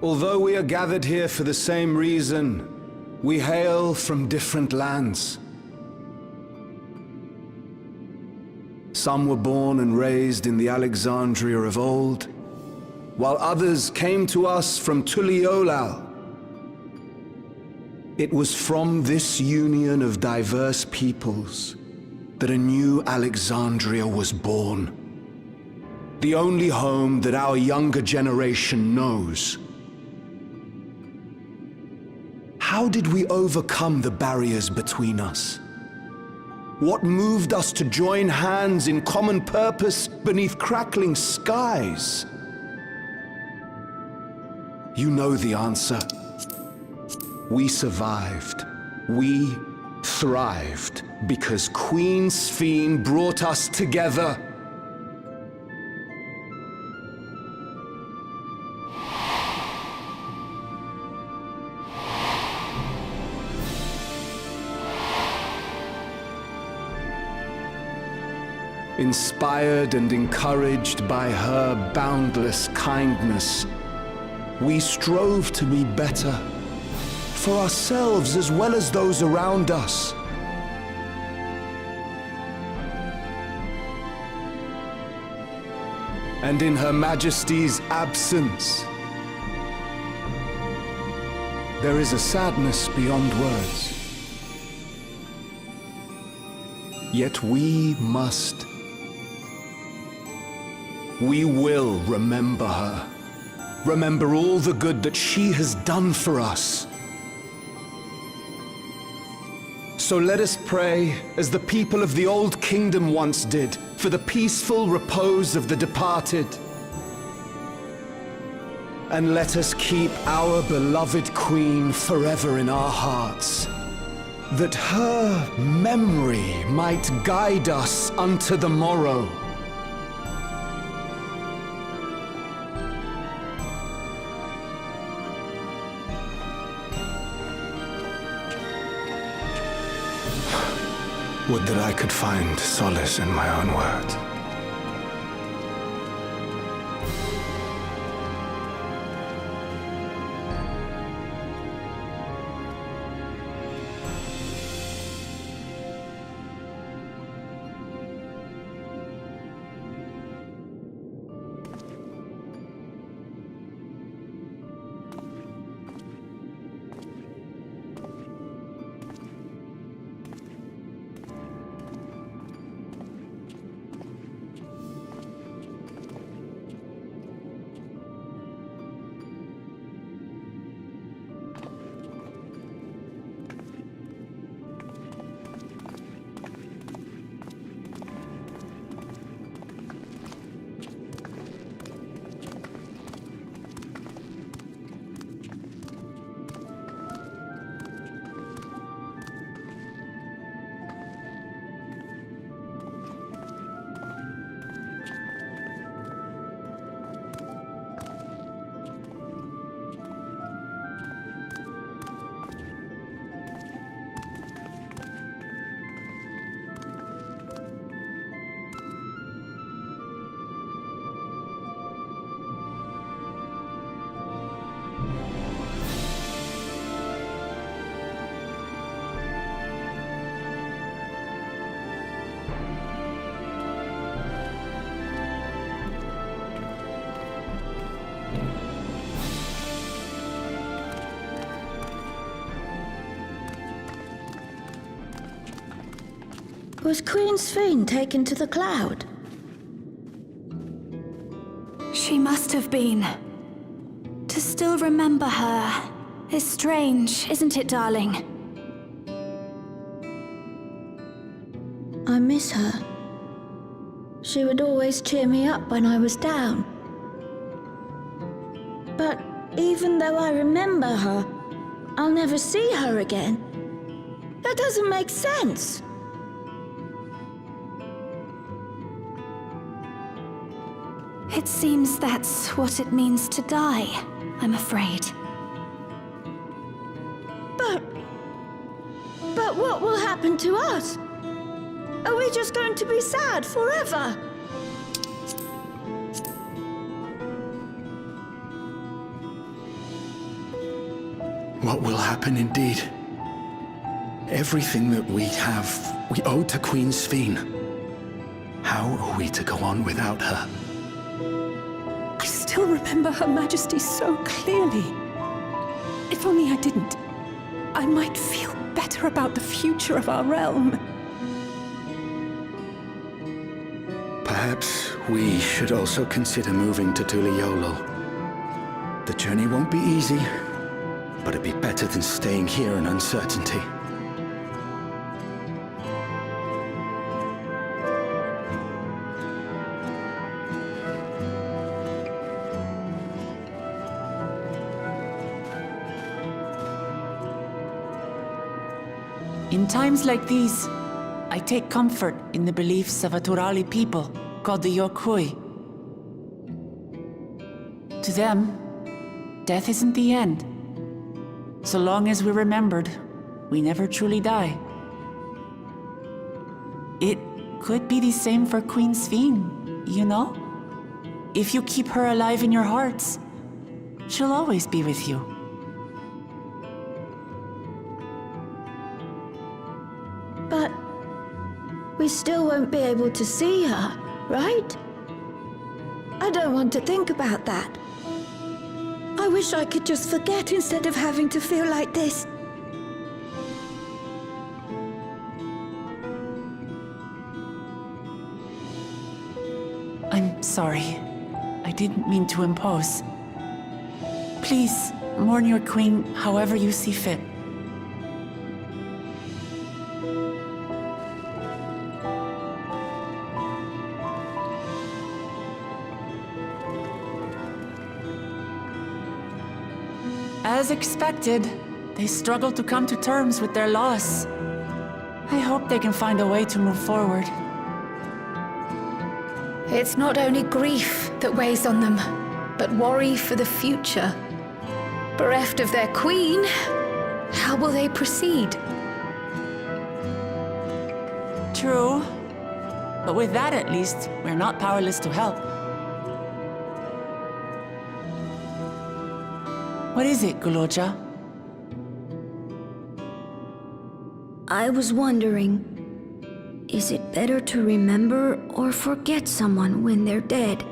Although we are gathered here for the same reason, we hail from different lands. Some were born and raised in the Alexandria of old, while others came to us from Tuliolal. It was from this union of diverse peoples that a new Alexandria was born. The only home that our younger generation knows. How did we overcome the barriers between us? What moved us to join hands in common purpose beneath crackling skies? You know the answer. We survived. We thrived because Queen Sphene brought us together. Inspired and encouraged by her boundless kindness, we strove to be better, for ourselves as well as those around us. And in Her Majesty's absence, there is a sadness beyond words. Yet we will remember her. Remember all the good that she has done for us. So let us pray, as the people of the Old Kingdom once did, for the peaceful repose of the departed. And let us keep our beloved Queen forever in our hearts, that her memory might guide us unto the morrow. Would that I could find solace in my own words. Was Queen Sphene taken to the cloud? She must have been. To still remember her is strange, isn't it, darling? I miss her. She would always cheer me up when I was down. But even though I remember her, I'll never see her again. That doesn't make sense. It seems that's what it means to die, I'm afraid. But what will happen to us? Are we just going to be sad forever? What will happen indeed? Everything that we have, we owe to Queen Sveen. How are we to go on without her? I still remember Her Majesty so clearly. If only I didn't, I might feel better about the future of our realm. Perhaps we should also consider moving to Tuliolo. The journey won't be easy, but it'd be better than staying here in uncertainty. In times like these, I take comfort in the beliefs of a Turali people called the Yokui. To them, death isn't the end. So long as we're remembered, we never truly die. It could be the same for Queen Sveen, you know? If you keep her alive in your hearts, she'll always be with you. But we still won't be able to see her, right? I don't want to think about that. I wish I could just forget instead of having to feel like this. I'm sorry. I didn't mean to impose. Please, mourn your queen however you see fit. As expected, they struggle to come to terms with their loss. I hope they can find a way to move forward. It's not only grief that weighs on them, but worry for the future. Bereft of their queen, how will they proceed? True. But with that at least, we're not powerless to help. What is it, Guloja? I was wondering, is it better to remember or forget someone when they're dead?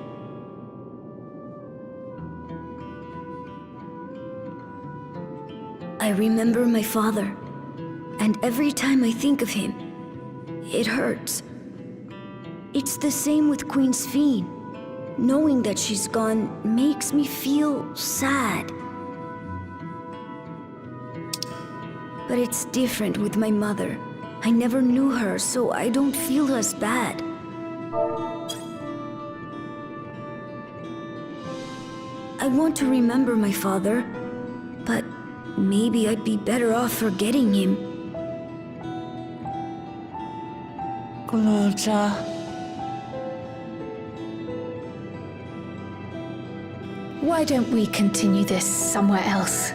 I remember my father, and every time I think of him, it hurts. It's the same with Queen Sveen. Knowing that she's gone makes me feel sad. But it's different with my mother. I never knew her, so I don't feel as bad. I want to remember my father, but maybe I'd be better off forgetting him. Guloja. Why don't we continue this somewhere else?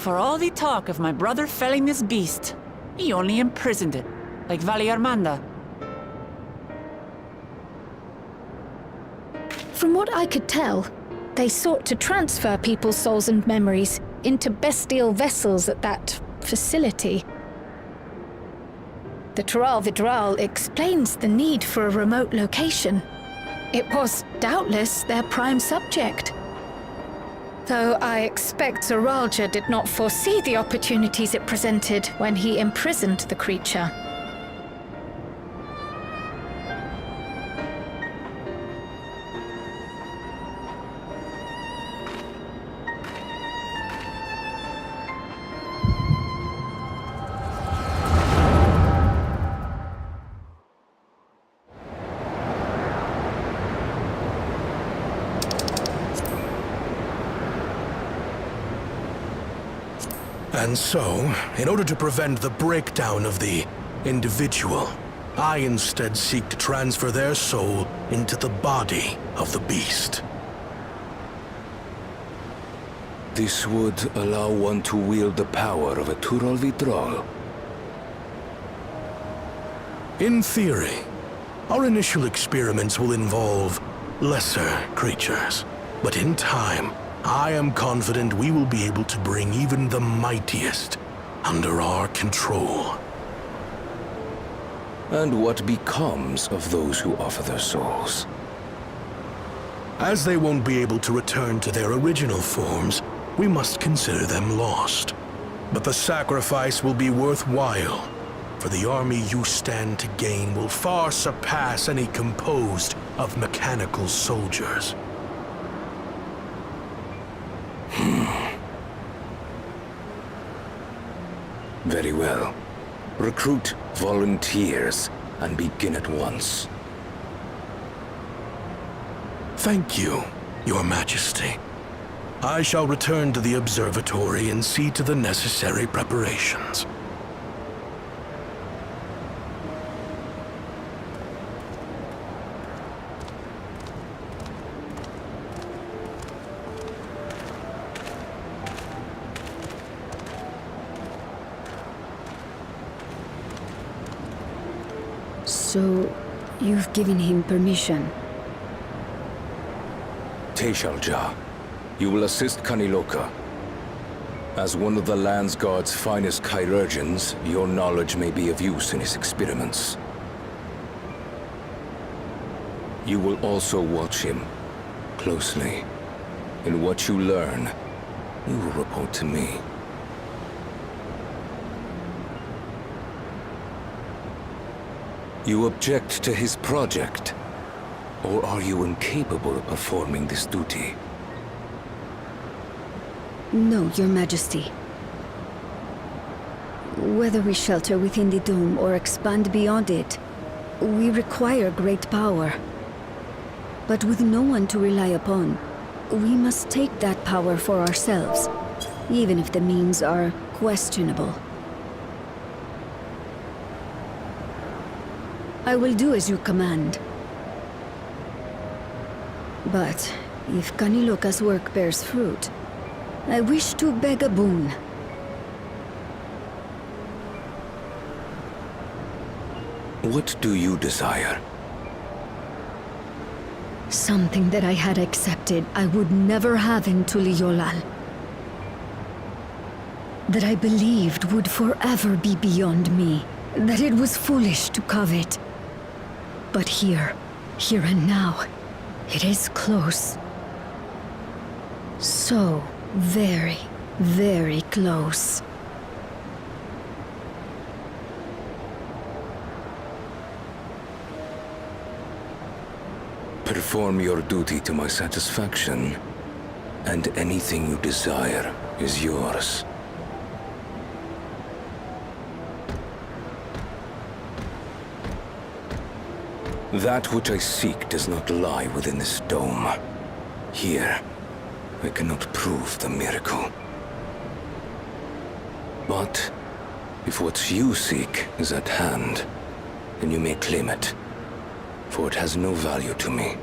For all the talk of my brother felling this beast, he only imprisoned it, like Vali Armanda. From what I could tell, they sought to transfer people's souls and memories into bestial vessels at that facility. The Tural Vidral explains the need for a remote location. It was doubtless their prime subject. Though I expect Zoralja did not foresee the opportunities it presented when he imprisoned the creature. And so, in order to prevent the breakdown of the individual, I instead seek to transfer their soul into the body of the beast. This would allow one to wield the power of a Tural Vidral. In theory, our initial experiments will involve lesser creatures. But in time, I am confident we will be able to bring even the mightiest under our control. And what becomes of those who offer their souls? As they won't be able to return to their original forms, we must consider them lost. But the sacrifice will be worthwhile, for the army you stand to gain will far surpass any composed of mechanical soldiers. Very well. Recruit volunteers and begin at once. Thank you, Your Majesty. I shall return to the observatory and see to the necessary preparations. So, you've given him permission? Teshalja, you will assist Kaniloka. As one of the Lands Guard's finest chirurgeons, your knowledge may be of use in his experiments. You will also watch him closely. In what you learn, you will report to me. You object to his project? Or are you incapable of performing this duty? No, Your Majesty. Whether we shelter within the dome or expand beyond it, we require great power. But with no one to rely upon, we must take that power for ourselves, even if the means are questionable. I will do as you command. But if Kaniloka's work bears fruit, I wish to beg a boon. What do you desire? Something that I had accepted I would never have in Tuliyollal. That I believed would forever be beyond me. That it was foolish to covet. But here and now, it is close. So very, very close. Perform your duty to my satisfaction, and anything you desire is yours. That which I seek does not lie within this dome. Here, I cannot prove the miracle. But if what you seek is at hand, then you may claim it, for it has no value to me.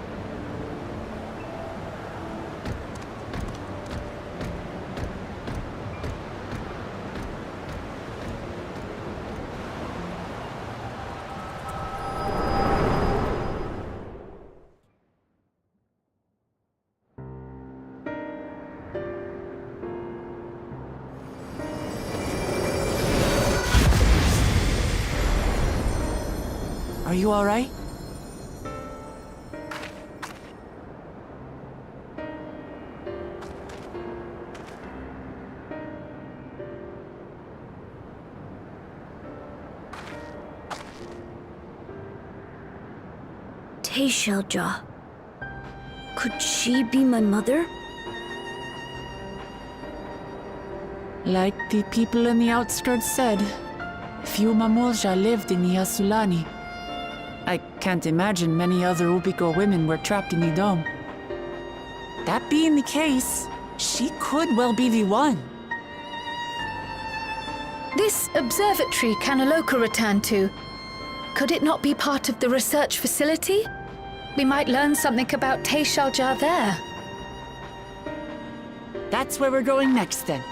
you all right? Teishelja. Could she be my mother? Like the people in the outskirts said, few Mamulja lived in Yasulani. I can't imagine many other Ubiko women were trapped in the dome. That being the case, she could well be the one. This observatory Kanaloka returned to, could it not be part of the research facility? We might learn something about Teishelja there. That's where we're going next then.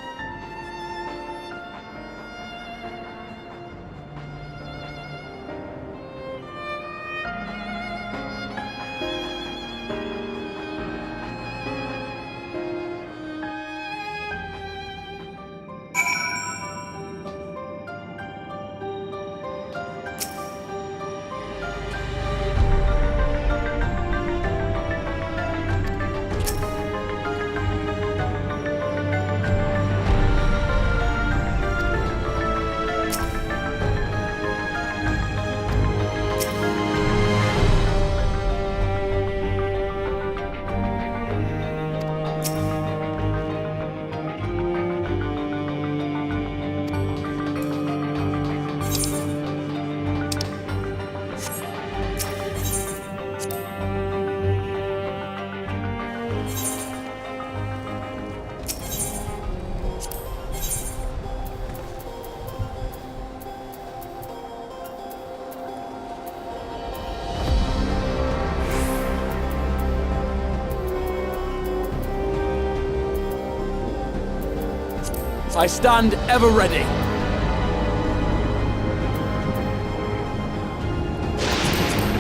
I stand ever ready.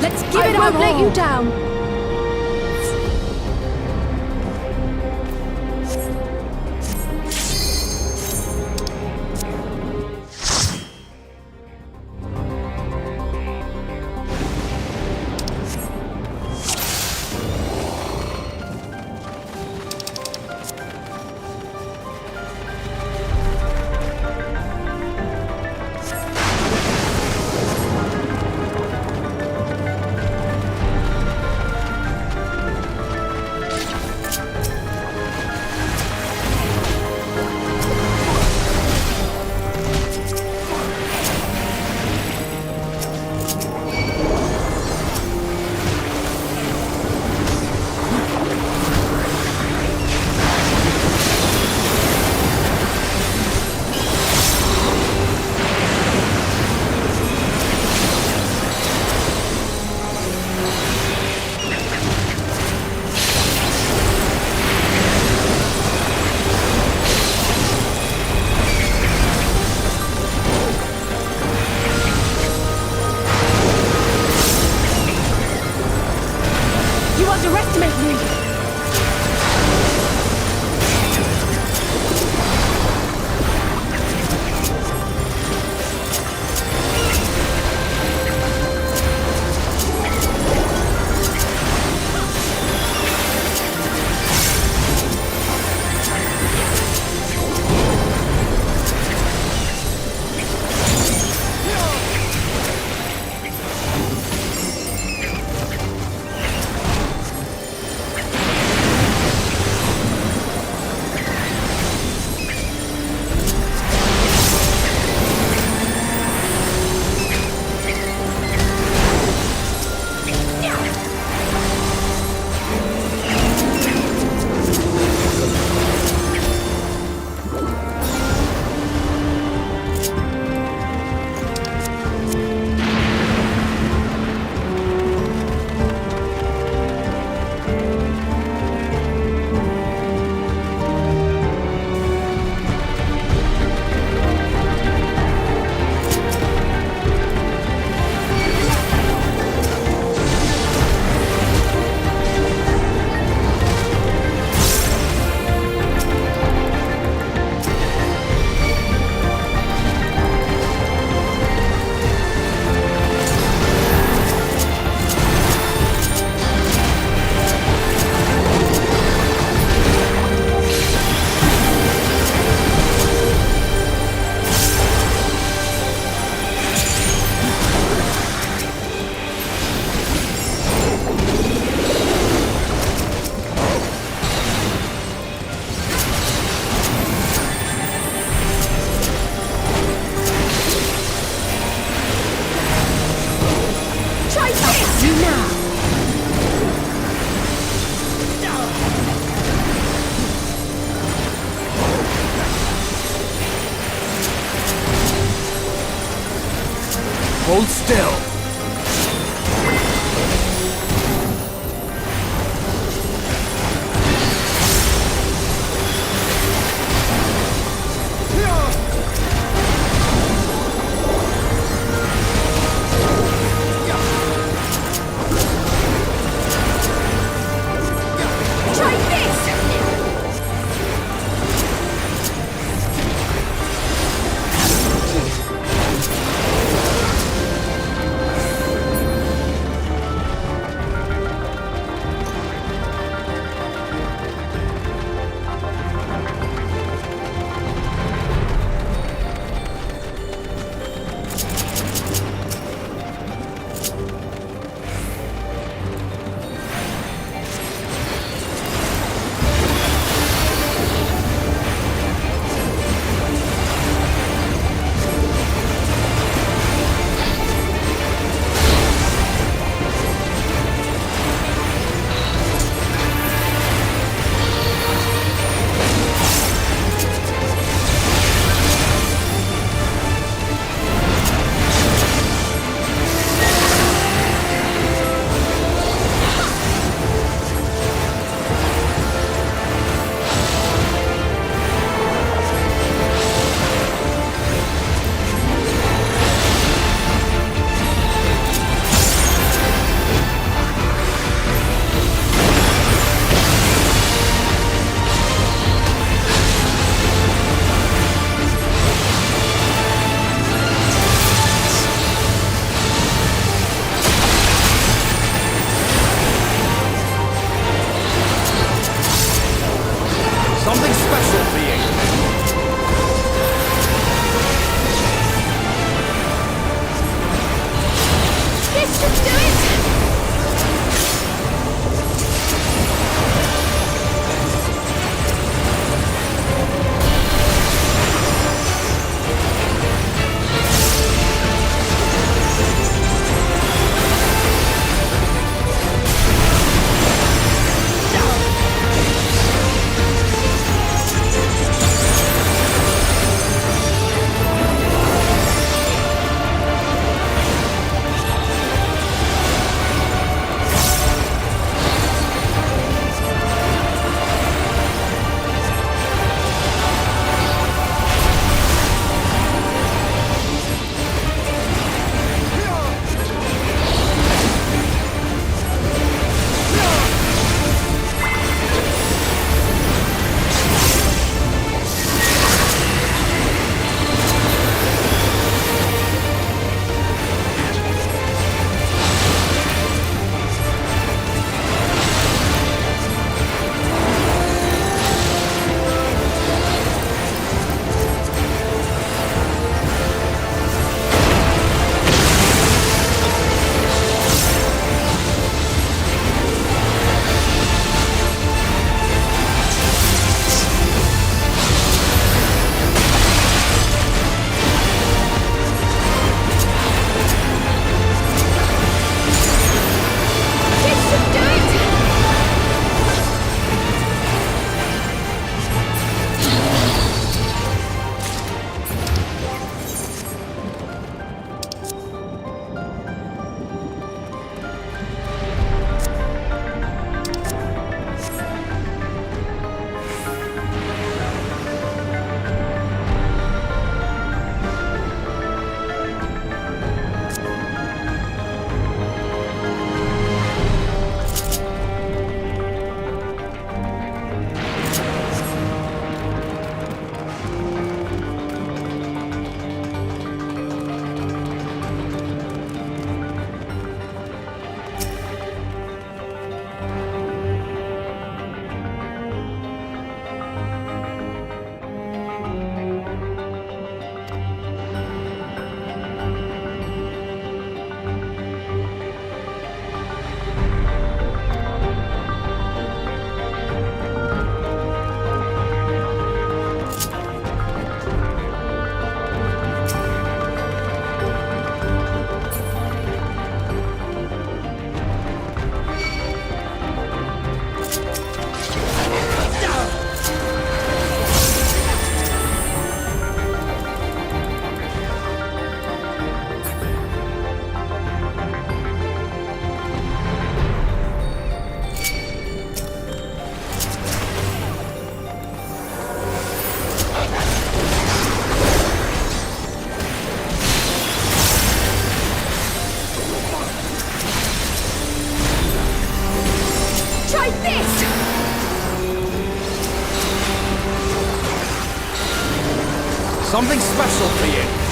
Let's give it our all. I won't let you down. Hold still. this! Something special for you.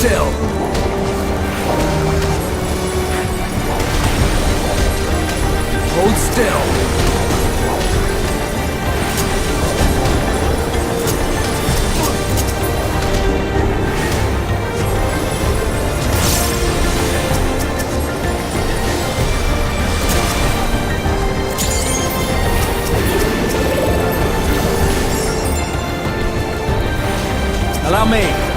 still! Hold still! Allow me!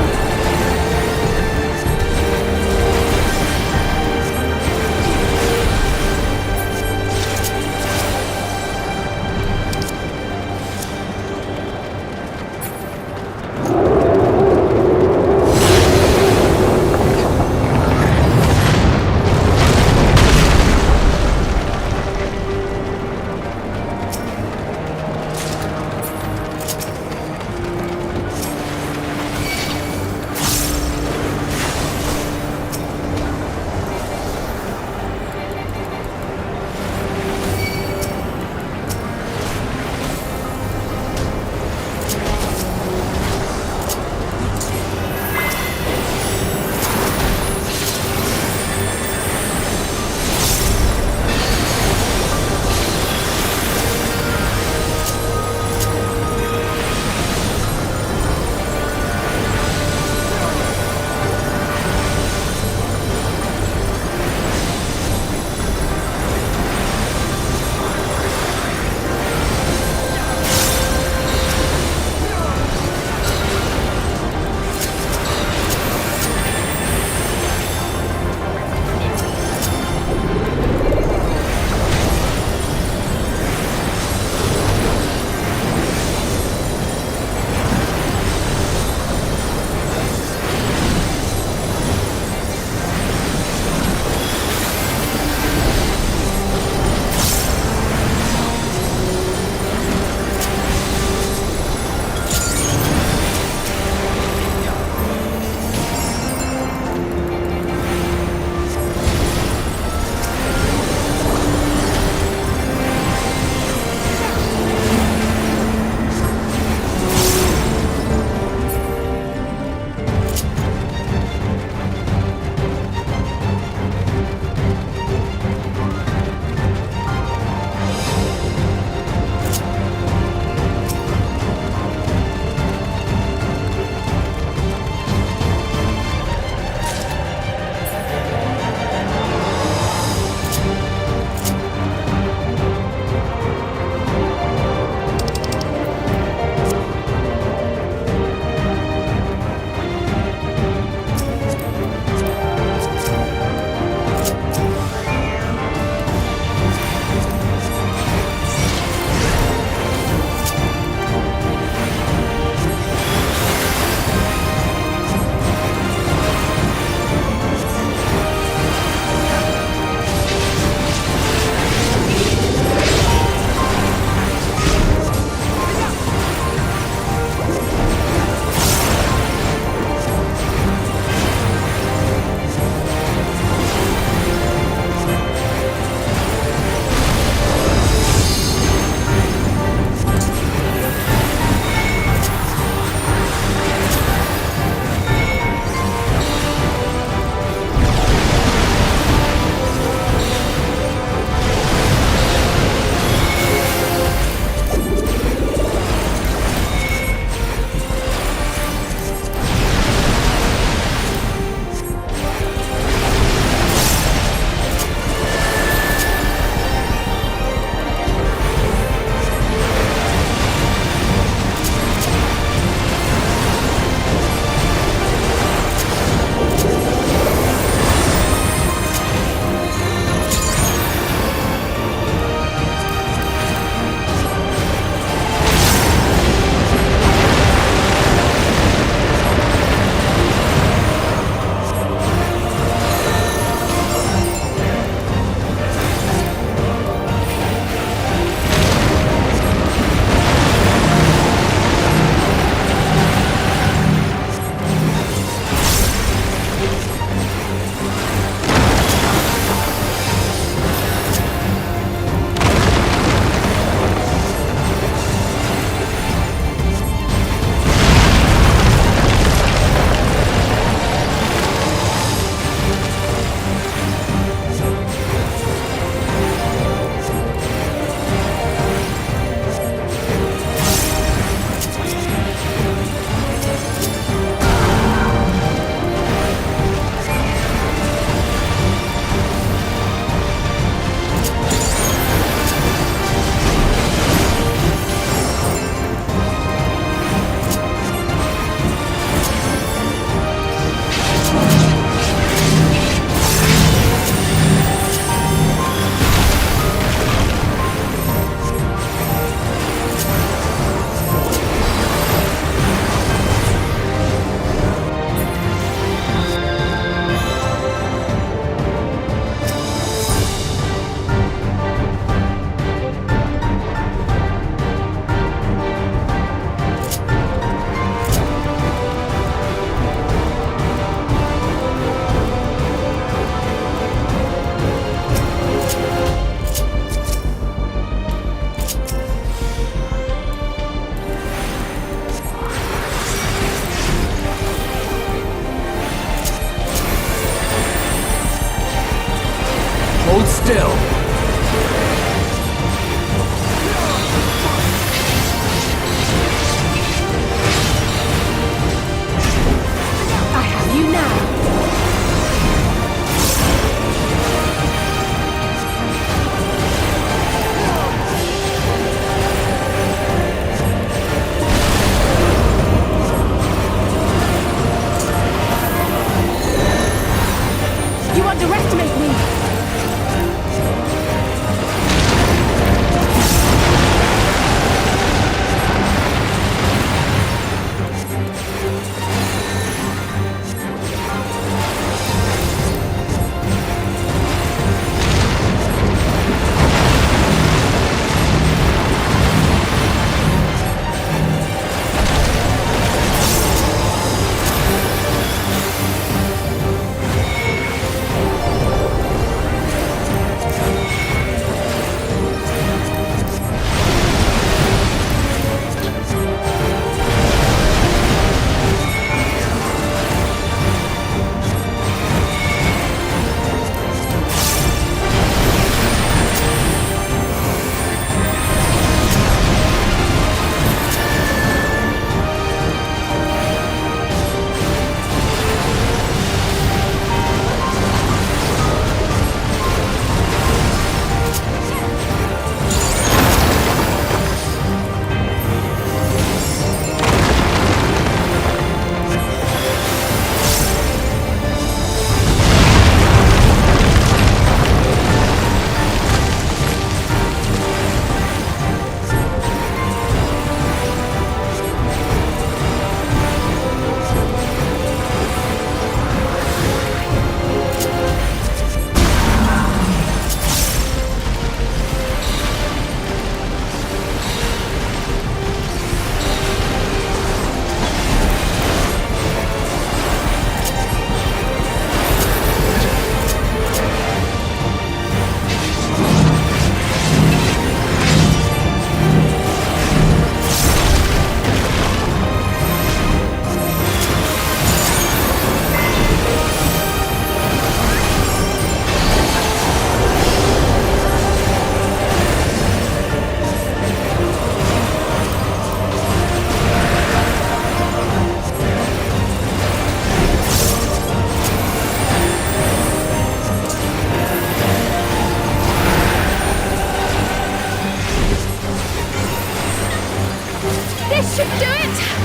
can do it!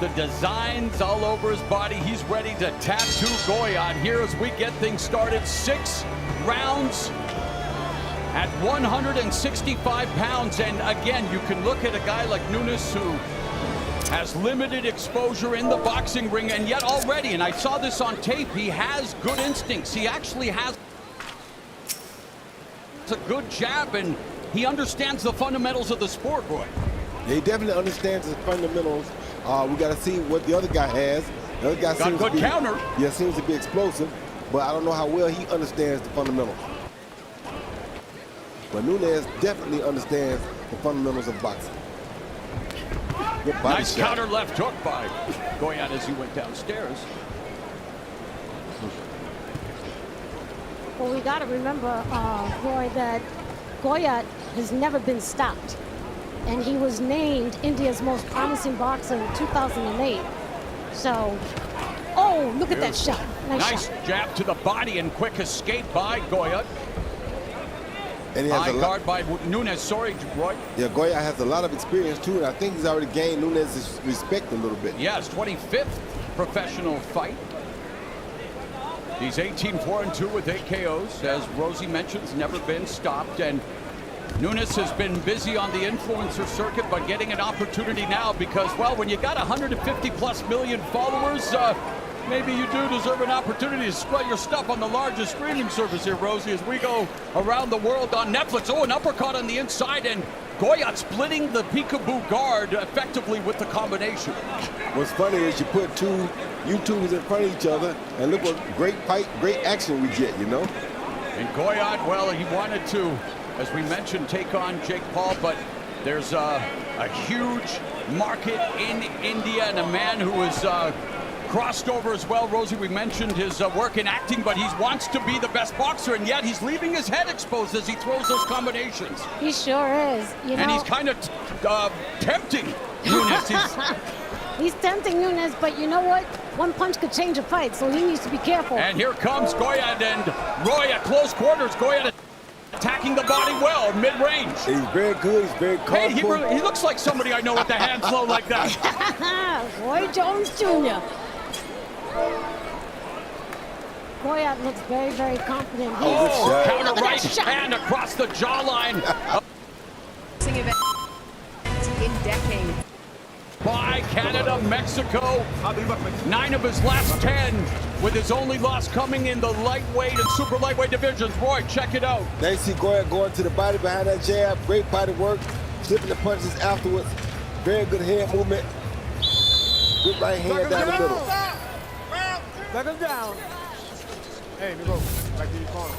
the designs all over his body. He's ready to tattoo Goyat here as we get things started. 6 rounds at 165 pounds. And again, you can look at a guy like Nunes who has limited exposure in the boxing ring, and yet already, and I saw this on tape, he has good instincts. He actually has a good jab, and he understands the fundamentals of the sport, Roy. He definitely understands the fundamentals. We got to see what the other guy has. The other guy got good counter. Yeah, seems to be explosive, but I don't know how well he understands the fundamentals. But Nunes definitely understands the fundamentals of boxing. Nice counter left hook by Goyat as he went downstairs. Well, we got to remember, Roy, that Goyat has never been stopped. And he was named India's most promising boxer in 2008. So, oh, look at that shot. Nice shot. Jab to the body and quick escape by Goyat. And he has high guard by Nunes. Sorry, Roy. Yeah, Goyat has a lot of experience too, and I think he's already gained Nunes' respect a little bit. Yes, 25th professional fight. He's 18-4-2 with 8 KOs. As Rosie mentions, never been stopped. And Nunes has been busy on the influencer circuit, but getting an opportunity now because, well, when you got 150+ million followers, maybe you do deserve an opportunity to spread your stuff on the largest streaming service here, Rosie, as we go around the world on Netflix. Oh, an uppercut on the inside, and Goyat splitting the peekaboo guard effectively with the combination. What's funny is you put 2 YouTubers in front of each other, and look what great fight, great action we get, you know? And Goyat, well, he wanted to, as we mentioned, take on Jake Paul, but there's a huge market in India and a man who is crossed over as well. Rosie, we mentioned his work in acting, but he wants to be the best boxer, and yet he's leaving his head exposed as he throws those combinations. He sure is. You know, and he's kind of tempting Nunes. He's tempting Nunes, but you know what? One punch could change a fight, so he needs to be careful. And here comes Goyat and Roy at close quarters. Goyat attacking the body well, mid-range. He's very good. He's very comfortable. Hey, he looks like somebody I know with the hands low like that. Roy Jones Jr. Goyat looks very, very confident. Oh, counter right hand across the jawline. In decades. By Canada, Mexico. 9 of his last 10, with his only loss coming in the lightweight and super lightweight divisions. Roy, check it out. Now you see Goyat going to the body behind that jab. Great body work. Flipping the punches afterwards. Very good head movement. Good right hand down the middle. Let him down. Hey, we go. Back to your corner.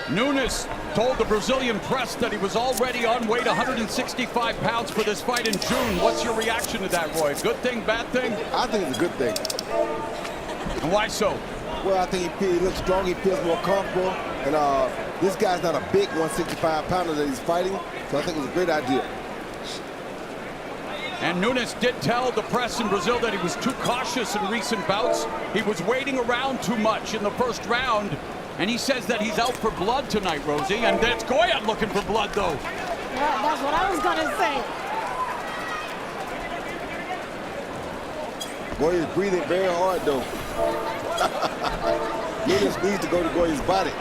Nunes told the Brazilian press that he was already on weight 165 pounds for this fight in June. What's your reaction to that, Roy? Good thing, bad thing? I think it's a good thing. And why so? Well, I think he looks strong. He feels more comfortable. And this guy's not a big 165 pounder that he's fighting, so I think it's a great idea. And Nunes did tell the press in Brazil that he was too cautious in recent bouts. He was waiting around too much in the first round. And he says that he's out for blood tonight, Rosie. And that's Goyat looking for blood, though. Yeah, that's what I was going to say. Goyat's breathing very hard, though. Nunes needs to go to Goyat's body.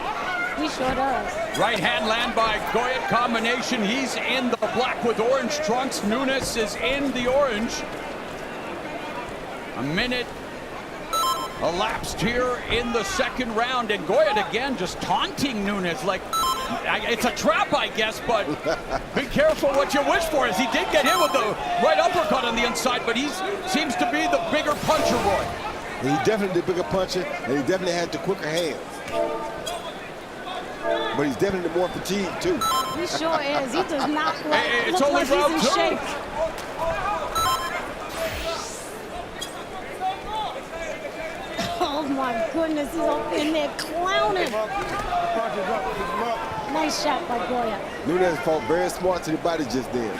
He sure does. Right hand land by Goyat combination. He's in the black with orange trunks. Nunes is in the orange. A minute elapsed here in the second round, and Goyat again just taunting Nunes like it's a trap, I guess, but be careful what you wish for, as he did get hit with the right uppercut on the inside, but he seems to be the bigger puncher, Roy. He's definitely the bigger puncher, and he definitely has the quicker hands. But he's definitely more fatigued, too. He sure is. He does not it's look only like round he's in 2. shape. Oh my goodness, he's up in there clowning. Nice shot by Goyat. Nunes fought very smart to the body just then.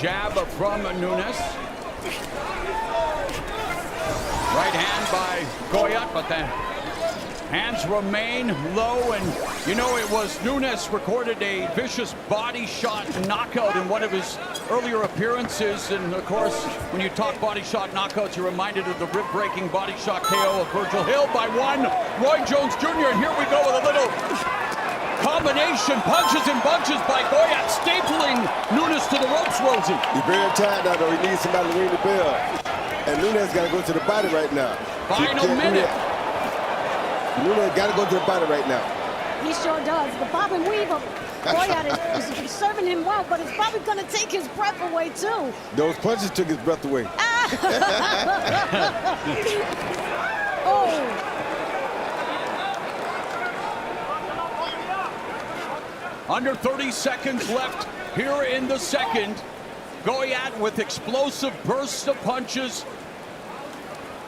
Jab from Nunes. Right hand by Goyat, but then Hands remain low, and you know, it was Nunes recorded a vicious body shot knockout in one of his earlier appearances. And of course, when you talk body shot knockouts, you're reminded of the rib-breaking body shot KO of Virgil Hill by one Roy Jones Jr. And here we go with a little combination punches and bunches by Goyat, stapling Nunes to the ropes, Rosie. He's very tired now, though. He needs somebody to ring the bell. And Nunes got to go to the body right now. Final minute. Nunes got to go to the body right now. He sure does. The bob and weave of Goyat is serving him well, but it's probably going to take his breath away, too. Those punches took his breath away. Oh. Under 30 seconds left here in the second. Goyat with explosive bursts of punches.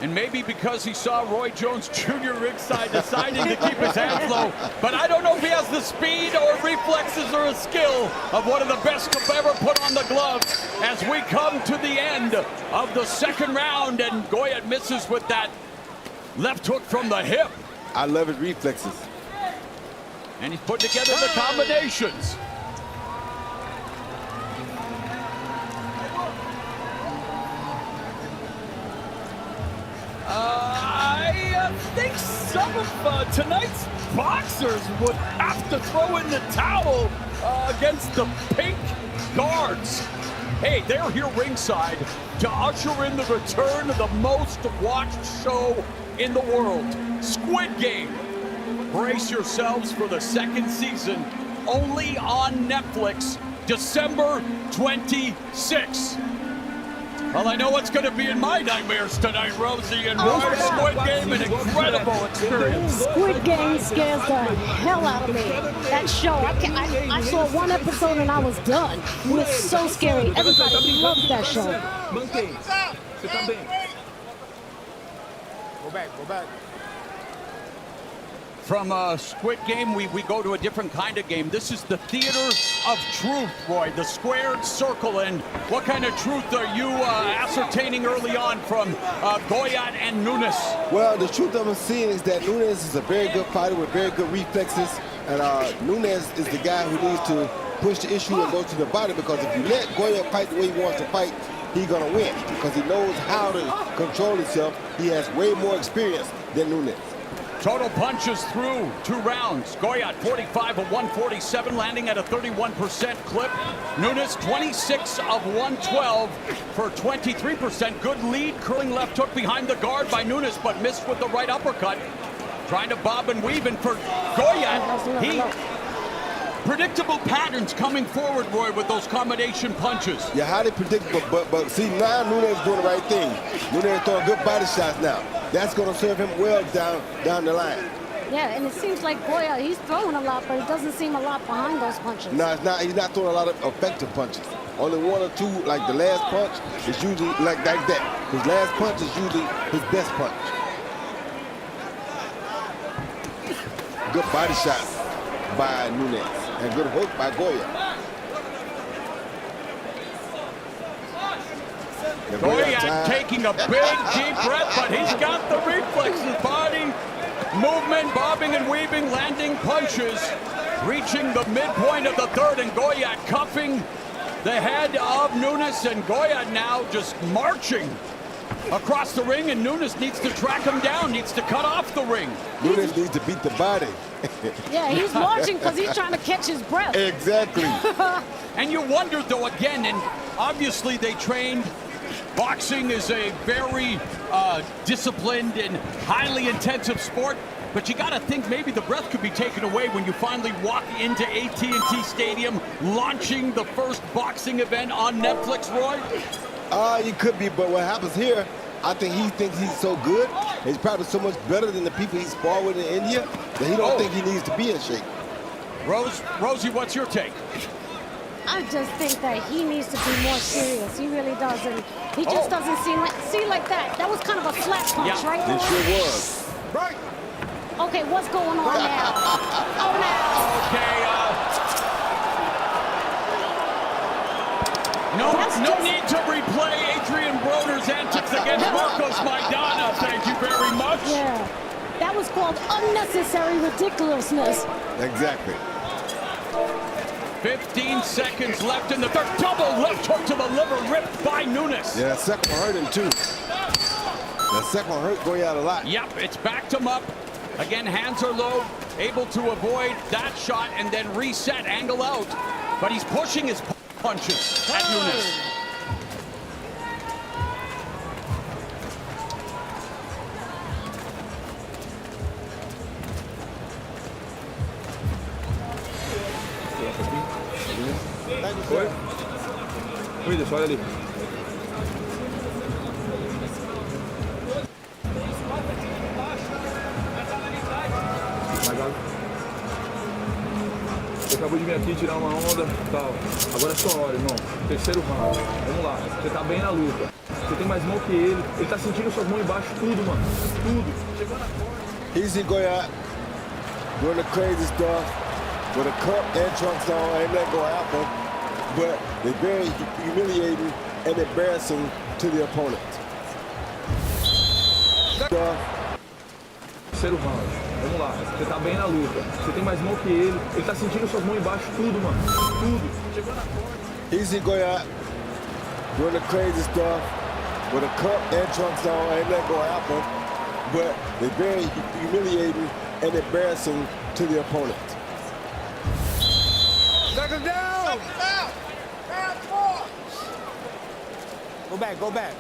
And maybe because he saw Roy Jones Jr. ringside deciding to keep his hands low. But I don't know if he has the speed or reflexes or a skill of one of the best to ever put on the gloves as we come to the end of the second round. And Goyat misses with that left hook from the hip. I love his reflexes. And he's putting together the combinations. I think some of tonight's boxers would have to throw in the towel against the pink guards. Hey, they're here ringside to usher in the return of the most watched show in the world, Squid Game. Brace yourselves for the second season, only on Netflix, December 26th. Well, I know what's going to be in my nightmares tonight, Rosie, and Squid Game, an incredible experience. Squid Game scares the hell out of me. That show, I saw one episode and I was done. It was so scary. Everybody loves that show. Go back. From Squid Game, we go to a different kind of game. This is the theater of truth, Roy, the squared circle. And what kind of truth are you ascertaining early on from Goyat and Nunes? Well, the truth I'm seeing is that Nunes is a very good fighter with very good reflexes. And Nunes is the guy who needs to push the issue and go to the body, because if you let Goyat fight the way he wants to fight, he's going to win because he knows how to control himself. He has way more experience than Nunes. Total punches through 2 rounds. Goyat 45 of 147, landing at a 31% clip. Nunes 26 of 112 for 23%. Good lead, curling left hook behind the guard by Nunes, but missed with the right uppercut. Trying to bob and weave, and for Goyat, predictable patterns coming forward, Roy, with those combination punches. Yeah, highly predictable, but see, now Nunes doing the right thing. Nunes throwing good body shots now. That's going to serve him well down the line. Yeah, and it seems like Goyat, he's throwing a lot, but it doesn't seem a lot behind those punches. No, it's not. He's not throwing a lot of effective punches. Only 1 or 2, like the last punch, is usually like that. His last punch is usually his best punch. Good body shot by Nunes, and good hook by Goyat. Goyat taking a big, deep breath, but he's got the reflexes, body movement, bobbing and weaving, landing punches, reaching the midpoint of the third, and Goyat cuffing the head of Nunes, and Goyat now just marching across the ring, and Nunes needs to track him down, needs to cut off the ring. Nunes needs to beat the body. Yeah, he's marching because he's trying to catch his breath. Exactly. And you wonder, though, again, and obviously they trained. Boxing is a very disciplined and highly intensive sport, but you got to think maybe the breath could be taken away when you finally walk into AT&T Stadium, launching the first boxing event on Netflix, Roy? You could be, but what happens here, I think he thinks he's so good, he's probably so much better than the people he sparred with in India, that he don't think he needs to be in shape. Rosie, what's your take? I just think that he needs to be more serious. He really does, and he just doesn't seem like that. That was kind of a flat punch, right? It sure was. Right. Okay, what's going on now? Oh, now. Okay, no need to replay Adrian Broner's antics against Marcos Maidana. Thank you very much. Yeah, that was was called unnecessary ridiculousness. Exactly. 15 seconds left in the third. Double left hook to the liver, ripped by Nunes. Yeah, that second one hurt him too. That second one hurt Goyat a lot. Yep, it's backed him up. Again, hands are low, able to avoid that shot and then reset, angle out. But he's pushing his punches at Nunes. Oi? Whindersson, olha ali. Você acabou de vir aqui tirar uma onda e tal. Agora é sua hora, irmão. Terceiro round. Vamos lá. Você tá bem na luta. Você tem mais mão que ele. Ele tá sentindo suas mãos embaixo, tudo, mano. Tudo. Chegou na corda. Easy Goyat doing the crazy stuff with a cup and trunks on. Ain't that gonna happen? But they're very humiliating and embarrassing to the opponent. Terceiro round. Vamos lá. Você tá bem na luta. Você tem mais mão que ele. Ele tá sentindo suas mãos embaixo, tudo, mano. Tudo. Chegou na corda. Easy Goyat doing the crazy stuff with a cup and trunks on. Ain't that gonna happen? But they're very humiliating and embarrassing to the opponent. Second down! Go back, go back.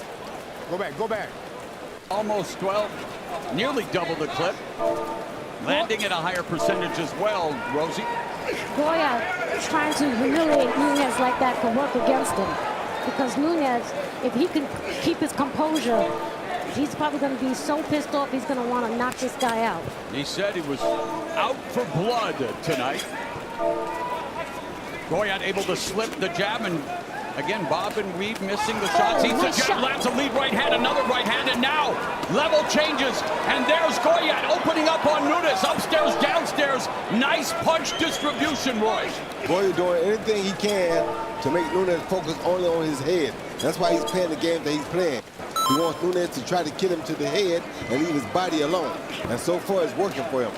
Go back, go back. Almost 12, nearly double the clip. Landing at a higher percentage as well, Rosie. Goya trying to humiliate Nunes like that could work against him. Because Nunes, if he can keep his composure, he's probably going to be so pissed off he's going to want to knock this guy out. He said he was out for blood tonight. Goyat able to slip the jab and again bob and weave, missing the shots. He's the jab, lands a lead right hand, another right hand, and now level changes. And there's Goyat opening up on Nunes, upstairs, downstairs. Nice punch distribution, Roy. Goyat doing anything he can to make Nunes focus only on his head. That's why he's playing the game that he's playing. He wants Nunes to try to kill him to the head and leave his body alone. And so far, it's working for him.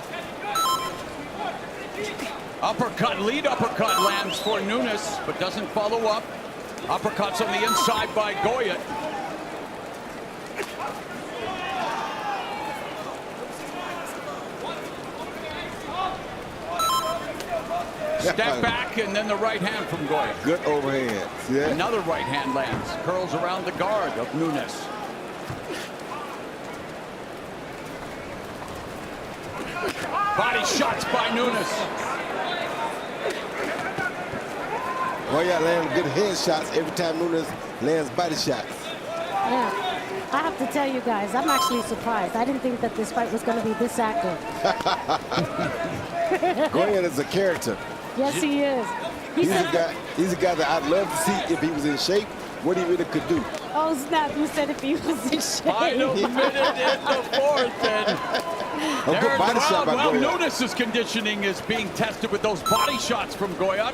Uppercut, lead uppercut lands for Nunes, but doesn't follow up. Uppercuts on the inside by Goyat. Step back and then the right hand from Goyat. Good overhand. See that? Another right hand lands, curls around the guard of Nunes. Body shots by Nunes. Goyat lands good head shots every time Nunes lands body shots. Yeah, I have to tell you guys, I'm actually surprised. I didn't think that this fight was going to be this active. Goyat is a character. Yes, he is. He's a guy that I'd love to see if he was in shape, what he really could do. Oh, snap, you said if he was in shape. Final minute in the fourth, and a good body shot by Goyat. Well, Nunes' conditioning is being tested with those body shots from Goyat.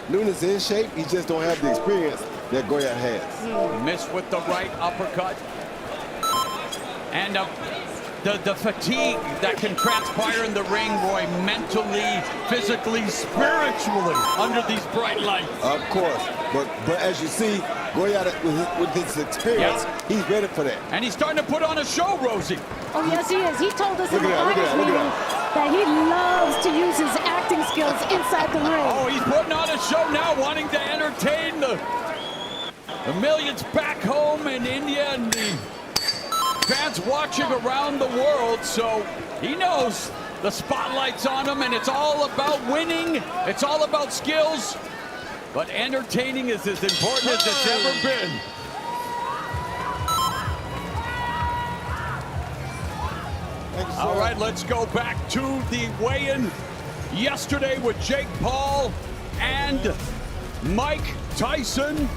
Nunes in shape, he just don't have the experience that Goyat has. Missed with the right uppercut. And the fatigue that can transpire in the ring, Roy, mentally, physically, spiritually, under these bright lights. Of course, but as you see, Goyat with his experience, he's ready for that. And he's starting to put on a show, Rosie. Oh, yes, he is. He told us in the finals meeting that he loves to use his acting skills inside the ring. Oh, he's putting on a show now, wanting to entertain the millions back home in India and the fans watching around the world. So he knows the spotlight's on him, and it's all about winning. It's all about skills. But entertaining is as important as it's ever been. All right, let's go back to the weigh-in yesterday with Jake Paul and Mike Tyson.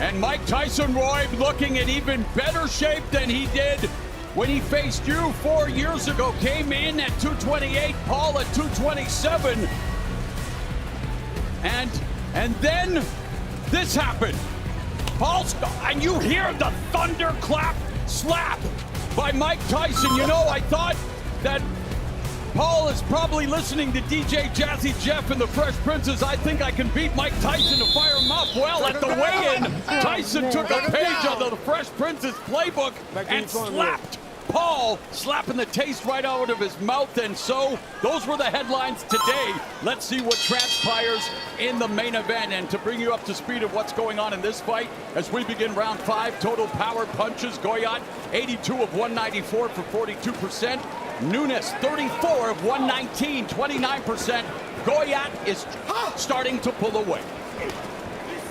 And Mike Tyson, Roy, looking in even better shape than he did when he faced you 4 years ago. Came in at 228, Paul at 227. And then this happened. And you hear the thunderclap slap by Mike Tyson. You know, I thought that Paul is probably listening to DJ Jazzy Jeff and the Fresh Princes. I think I can beat Mike Tyson to fire him up. Well, at the weigh-in, Tyson took a page out of the Fresh Princes playbook and slapped Paul, slapping the taste right out of his mouth. And so those were the headlines today. Let's see what transpires in the main event. And to bring you up to speed of what's going on in this fight as we begin round 5, total power punches. Goyat 82 of 194 for 42%. Nunes 34 of 119, 29%. Goyat is starting to pull away.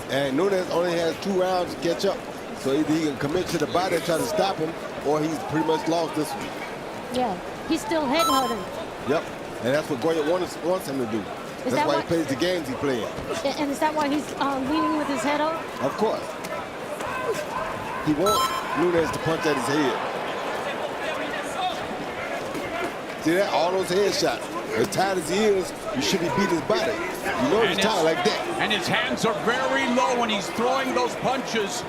And Nunes only has 2 rounds to catch up. So either he can commit to the body and try to stop him, or he's pretty much lost this one. Yeah, he's still headhunting. Yep, and that's what Goyat wants him to do. That's why he plays the games he plays. And is that why he's leaning with his head up? Of course. He wants Nunes to punch at his head. See that? All those head shots. As tight as he is, you should be beating his body. You know he's tired like that. And his hands are very low when he's throwing those punches,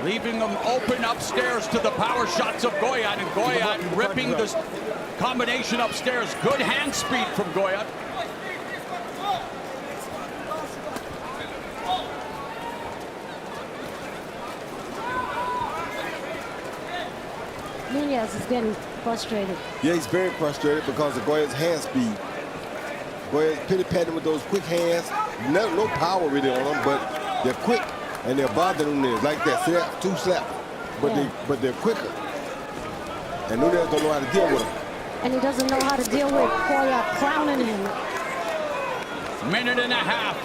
leaving them open upstairs to the power shots of Goyat. And Goyat ripping this combination upstairs. Good hand speed from Goyat. Nunes is getting frustrated. Yeah, he's very frustrated because of Goyat's hand speed. Goyat's pity-patting with those quick hands. No power really on them, but they're quick and they're bothering Nunes like that. See that? 2 slaps, but they're quicker. And Nunes don't know how to deal with them. And he doesn't know how to deal with Goyat clowning him. Minute and a half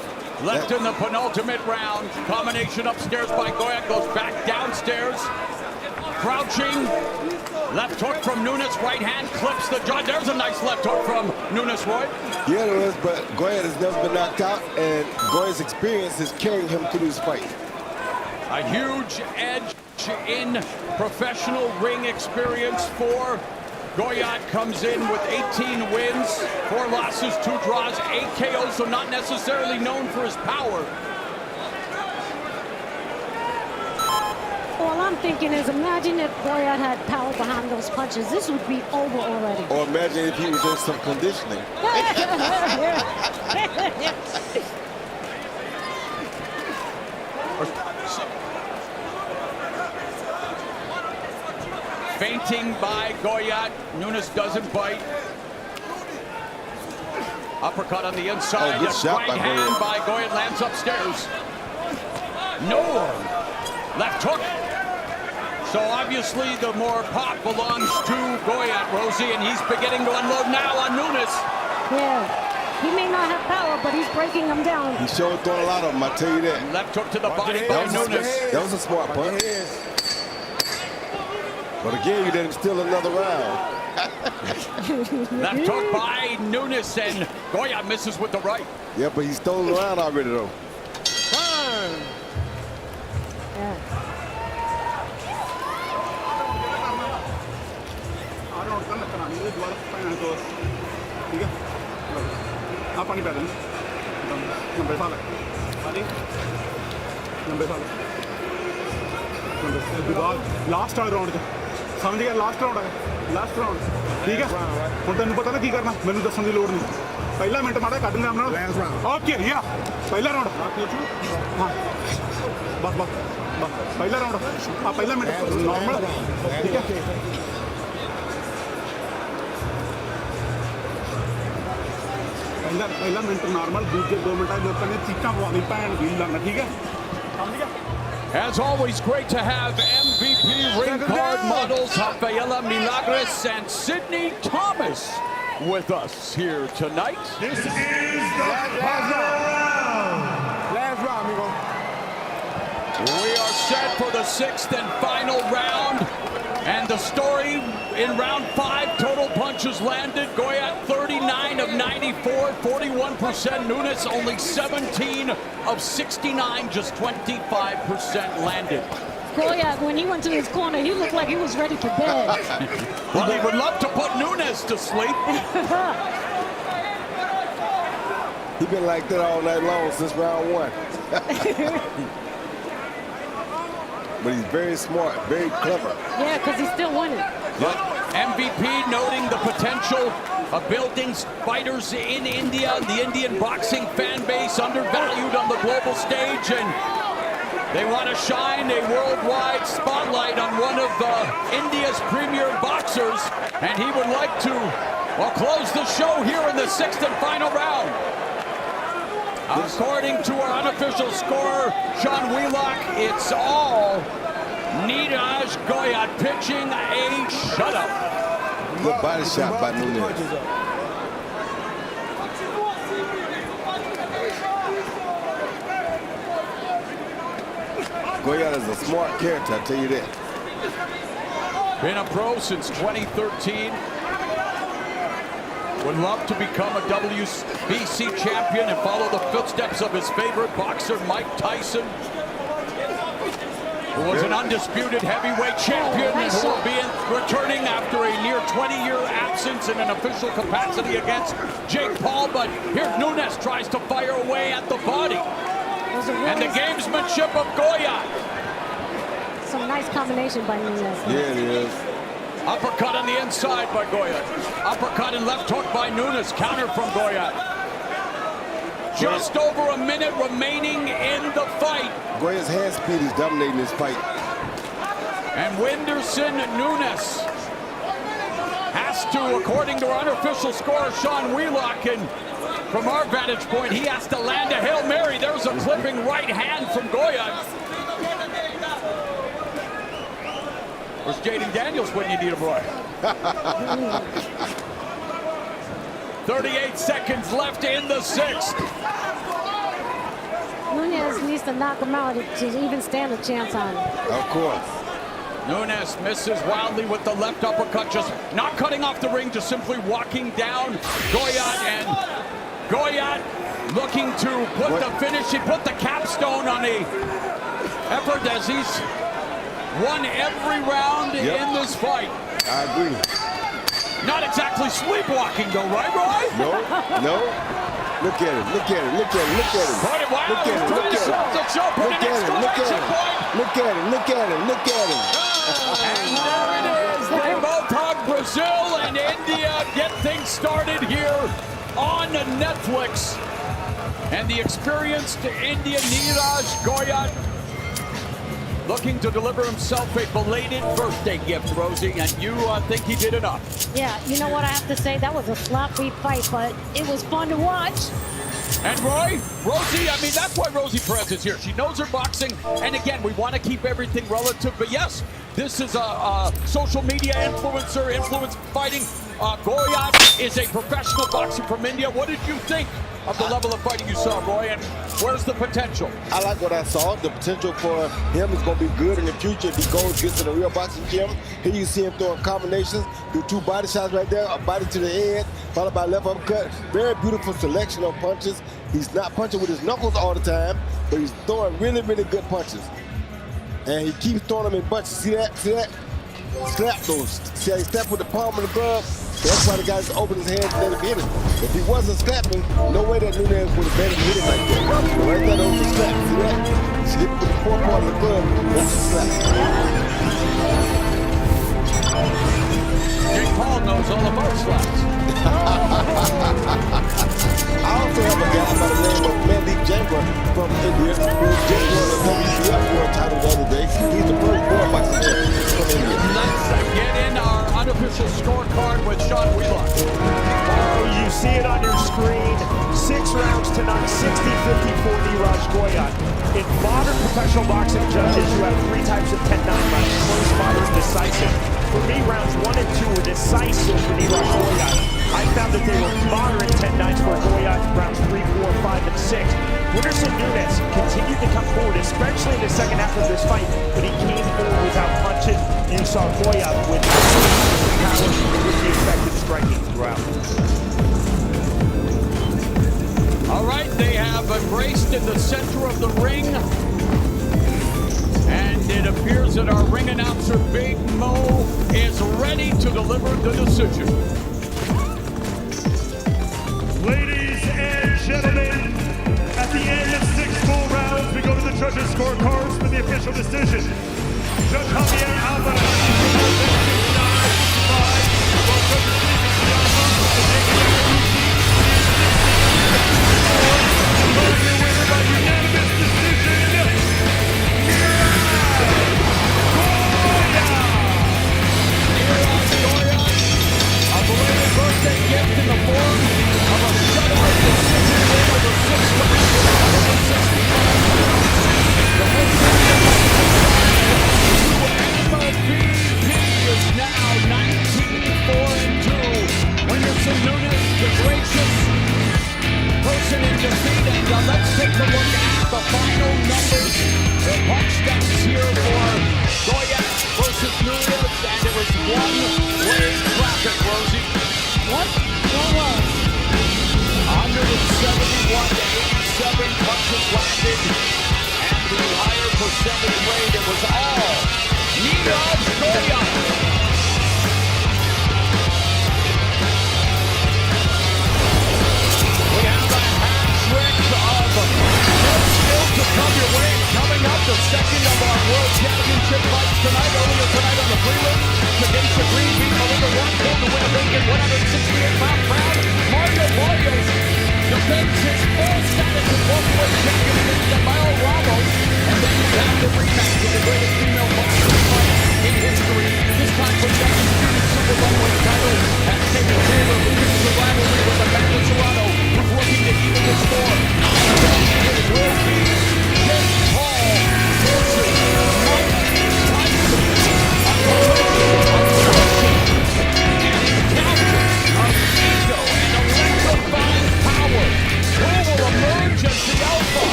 left in the penultimate round. Combination upstairs by Goyat, goes back downstairs. Crouching, left hook from Nunes, right hand clips the jaw. There's a nice left hook from Nunes, Roy. Yeah, there is, but Goyat has never been knocked out, and Goyat's experience is carrying him through this fight. A huge edge in professional ring experience for Goyat. Comes in with 18 wins, 4 losses, 2 draws, 8 KOs, so not necessarily known for his power. All I'm thinking is, imagine if Goyat had power behind those punches. This would be over already. Or imagine if he was in some conditioning. Feinting by Goyat. Nunes doesn't bite. Uppercut on the inside. Good shot right hand by Goyat lands upstairs. No. Left hook. So obviously the more pop belongs to Goyat, Rosie, and he's beginning to unload now on Nunes. Yeah, he may not have power, but he's breaking them down. He sure throwing a lot of them, I tell you that. Left hook to the body by Nunes. That was a smart punch. But again, you let him steal another round. Left hook by Nunes, and Goyat misses with the right. Yeah, but he's stolen the round already, though. Yeah. Last round समझ गया last round है ठीक है ਹੁਣ ਤੈਨੂੰ ਪਤਾ ਨਾ ਕੀ ਕਰਨਾ ਮੈਨੂੰ ਦੱਸਣ ਦੀ ਲੋੜ ਨਹੀਂ ਪਹਿਲਾ ਮਿੰਟ ਮਾੜਾ ਕੱਢ ਲਿਆ ਆਪਣਾ ਓਕੇ ਯਾ ਪਹਿਲਾ ਰਾउंड ਹਾਂ ਬਸ ਪਹਿਲਾ ਰਾउंड ਆ ਪਹਿਲਾ ਮਿੰਟ ਨਾਰਮਲ ਠੀਕ ਹੈ ਪਹਿਲਾ ਮਿੰਟ ਨਾਰਮਲ ਦੂਜੇ 2 ਮਿੰਟਾਂ ਲੋਕਾਂ ਨੇ ਚੀਕਾਂ ਪਵਾਉਣੀ ਭੈਣ ਵੀ ਲੱਗਣਾ ਠੀਕ ਹੈ ਸਮਝ ਗਿਆ As always, great to have MVP ring card models Rafaela Milagres and Sydney Thomas with us here tonight. This is the last round. Last round, amigo. We are set for the 6th and final round. And the story in round 5, total punches landed. Goyat 39 of 94, 41%. Nunes only 17 of 69, just 25% landed. Goyat, when he went to his corner, he looked like he was ready for bed. Well, he would love to put Nunes to sleep. He's been like that all night long since round 1. but he's very smart, very clever. Yeah, because he's still winning. But MVP noting the potential of building fighters in India, the Indian boxing fan base undervalued on the global stage, and they want to shine a worldwide spotlight on one of India's premier boxers, and he would like to close the show here in the 6th and final round. According to our unofficial scorer, Sean Wheelock, it's all Neeraj Goyat pitching a shutout. Good body shot by Nunez. Goyat is a smart character, I'll tell you that. Been a pro since 2013. Would love to become a WBC champion and follow the footsteps of his favorite boxer, Mike Tyson, who was an undisputed heavyweight champion and who will be returning after a near 20-year absence in an official capacity against Jake Paul. But here Nunes tries to fire away at the body. And the gamesmanship of Goyat. Some nice combination by Nunes. Yeah, it is. Uppercut on the inside by Goyat. Uppercut and left hook by Nunes. Counter from Goyat. Just over a minute remaining in the fight. Goyat's hand speed is dominating this fight. And Whindersson Nunes has to, according to our unofficial scorer, Sean Wheelock, and from our vantage point, he has to land a Hail Mary. There's a clipping right hand from Goyat. Where's Jaden Daniels when you need him, Roy? 38 seconds left in the 6th. Nunes needs to knock him out to even stand a chance on him. Of course. Nunes misses wildly with the left uppercut, just not cutting off the ring, just simply walking down Goyat, and Goyat looking to put the finish. He put the capstone on a effort as he's won every round in this fight. I agree. Not exactly sleepwalking though, right, Roy? No, no. Look at him, look at him, look at him, look at him. Wow, look at him, look at him. Look at him, look at him. Look at him, look at him, look at him. And there it is. They both hug. Brazil and India get things started here on Netflix. And the experienced Indian Neeraj Goyat looking to deliver himself a belated birthday gift, Rosie, and you think he did enough. Yeah, you know what I have to say? That was a sloppy fight, but it was fun to watch. And Rosie, I mean, that's why Rosie Perez is here. She knows her boxing, and again, we want to keep everything relative, but yes, this is a social media influencer, influence fighting. Goyat is a professional boxer from India. What did you think of the level of fighting you saw, Roy, and where's the potential? I like what I saw. The potential for him is going to be good in the future if he goes, gets to the real boxing gym. Here you see him throwing combinations, do 2 body shots right there, a body to the head, followed by a left uppercut. Very beautiful selection of punches. He's not punching with his knuckles all the time, but he's throwing really, really good punches. And he keeps throwing them in bunches. See that? See that? Slap those. See how he stepped with the palm of the glove? That's why the guy just opened his hands and let him hit it. If he wasn't slapping, no way that Nunes would have been able to hit it like that. But right there, that was a slap. See that? She hit with the forepart of the glove. That's a slap. Jake Paul knows all about slaps. I also have a guy by the name of Mandeep Jangwa from India who just won the WBF world title the other day. He's the first world boxing champion from India. Let's get in our unofficial scorecard with Sean Wheelock. You see it on your screen. 6 rounds to none, 60-50 for Neeraj Goyat. In modern professional boxing, judges, you have 3 types of 10-9 rounds: close, moderate, decisive. For me, rounds 1 and 2 were decisive for Neeraj Goyat. I found that they were moderate 10-9s for Goyat, rounds 3, 4, 5, and 6. Whindersson Nunes continued to come forward, especially in the second half of this fight, but he came forward without punches. You saw Goyat with power, with the effective striking throughout. All right, they have embraced in the center of the ring. And it appears that our ring announcer, Big Mo, is ready to deliver the decision. Ladies and gentlemen, at the end of 6 full rounds, we go to the judges' scorecards for the official decision.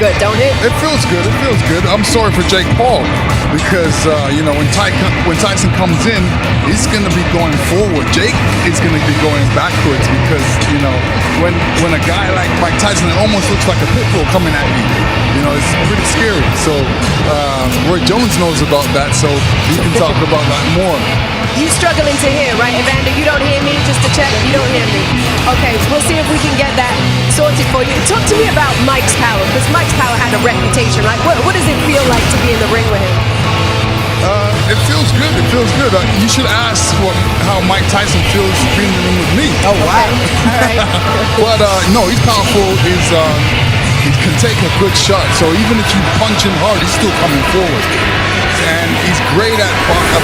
Good, don't it? It feels good. It feels good. I'm sorry for Jake Paul because you know when Tyson comes in, he's going to be going forward. Jake is going to be going backwards because you know when a guy like Mike Tyson, it almost looks like a pit bull coming at you. You know, it's pretty scary. So Roy Jones knows about that, so he can talk about that more. You struggling to hear, right, Evander? You don't hear me? Just to check, you don't hear me. Okay, we'll see if we can get that sorted for you. Talk to me about Mike's power, because Mike's power had a reputation, right? What does it feel like to be in the ring with him? It feels good. It feels good. You should ask how Mike Tyson feels being in the ring with me. Oh, wow. All right. But no, he's powerful. He can take a good shot. So even if you punch him hard, he's still coming forward. And he's great at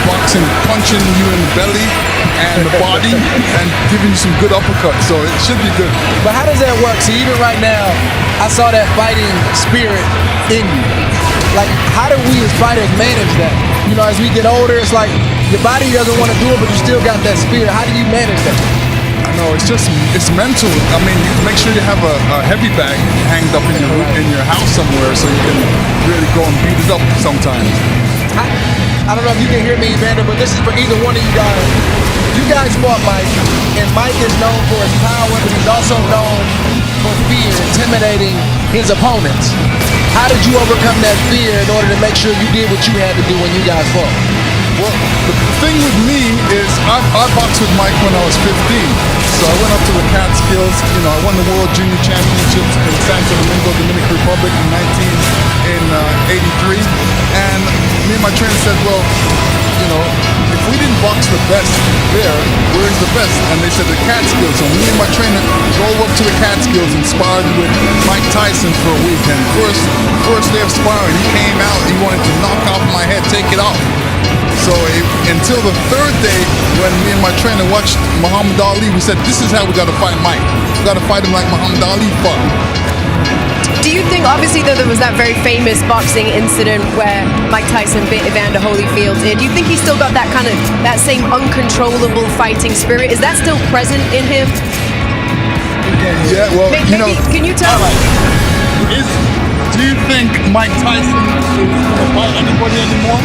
boxing, punching you in the belly and the body and giving you some good uppercuts. So it should be good. But how does that work? See, even right now, I saw that fighting spirit in you. Like, how do we as fighters manage that? You know, as we get older, it's like your body doesn't want to do it, but you still got that spirit. How do you manage that? I know, it's mental. I mean, you make sure you have a heavy bag hanged up in your house somewhere so you can really go and beat it up sometimes. I don't know if you can hear me, Evander, but this is for either one of you guys. You guys fought Mike, and Mike is known for his power, but he's also known for fear, intimidating his opponents. How did you overcome that fear in order to make sure you did what you had to do when you guys fought? Well, the thing with me is I boxed with Mike when I was 15. So I went up to the Catskills. You know, I won the World Junior Championships in Santo Domingo, Dominican Republic in 83. And me and my trainer said, well, you know, if we didn't box the best there, where's the best? And they said the Catskills. So me and my trainer drove up to the Catskills and sparred with Mike Tyson for a week. And first day of sparring, he came out, he wanted to knock off my head, take take it off. So until the third day, when me and my trainer watched Muhammad Ali, we said, this is how we got to fight Mike. We got to fight him like Muhammad Ali fought. Do you think, obviously, though, there was that very famous boxing incident where Mike Tyson bit Evander Holyfield? Do you think he's still got that kind of, that same uncontrollable fighting spirit? Is that still present in him? Yeah, well, Maybe, can you tell? Do you think Mike Tyson is going to fight anybody anymore?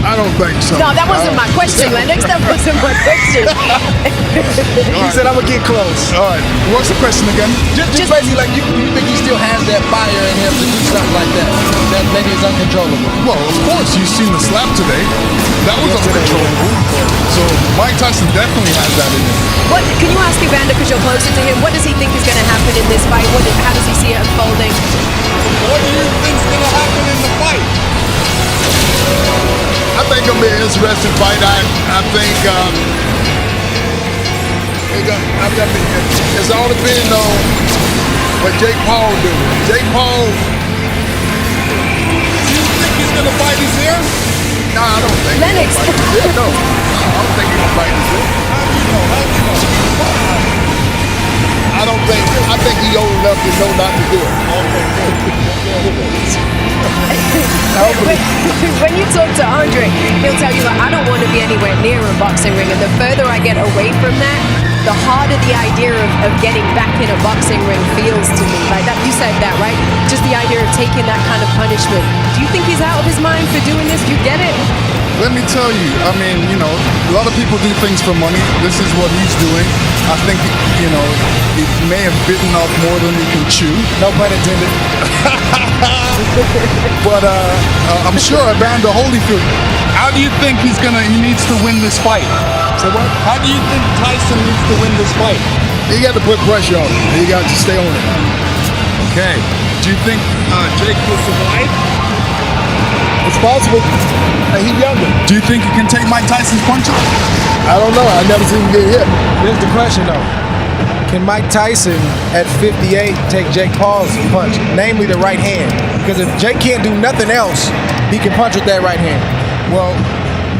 I don't think so. No, that wasn't my question, Lennox. That wasn't my question. He said, I'm going to get close. All right. What's the question again? Just basically, like, you think he still has that fire in him to do something like that? That maybe is uncontrollable? Well, of course. You've seen the slap today. That was uncontrollable. So Mike Tyson definitely has that in him. What can you ask Evander, because you're closer to him, what does he think is going to happen in this fight? How does he see it unfolding? What do you think is going to happen in the fight? I think it'll be an interesting fight. I think it's all depending on what Jake Paul do. Jake Paul, do you think he's going to fight his ear? No, I don't think. Lennox. No, I don't think he's going to fight his ear. How do you know? I think he's old enough to know not to do it. When you talk to Andre, he'll tell you, like, I don't want to be anywhere near a boxing ring, and the further I get away from that, the harder the idea of getting back in a boxing ring feels to me. Like that, you said that, right? Just the idea of taking that kind of punishment. Do you think he's out of his mind for doing this? Do you get it? Let me tell you, I mean, a lot of people do things for money. This is what he's doing. I think, he may have bitten off more than he can chew. No pun intended. But I'm sure Evander Holyfield, how do you think he needs to win this fight? Say what? How do you think Tyson needs to win this fight? He got to put pressure on him. He got to stay on it. Okay. Do you think Jake will survive? It's possible. He's younger. Do you think he can take Mike Tyson's punches? I don't know. I never seen him get hit. Here's the question, though. Can Mike Tyson at 58 take Jake Paul's punch, namely the right hand? Because if Jake can't do nothing else, he can punch with that right hand. Well,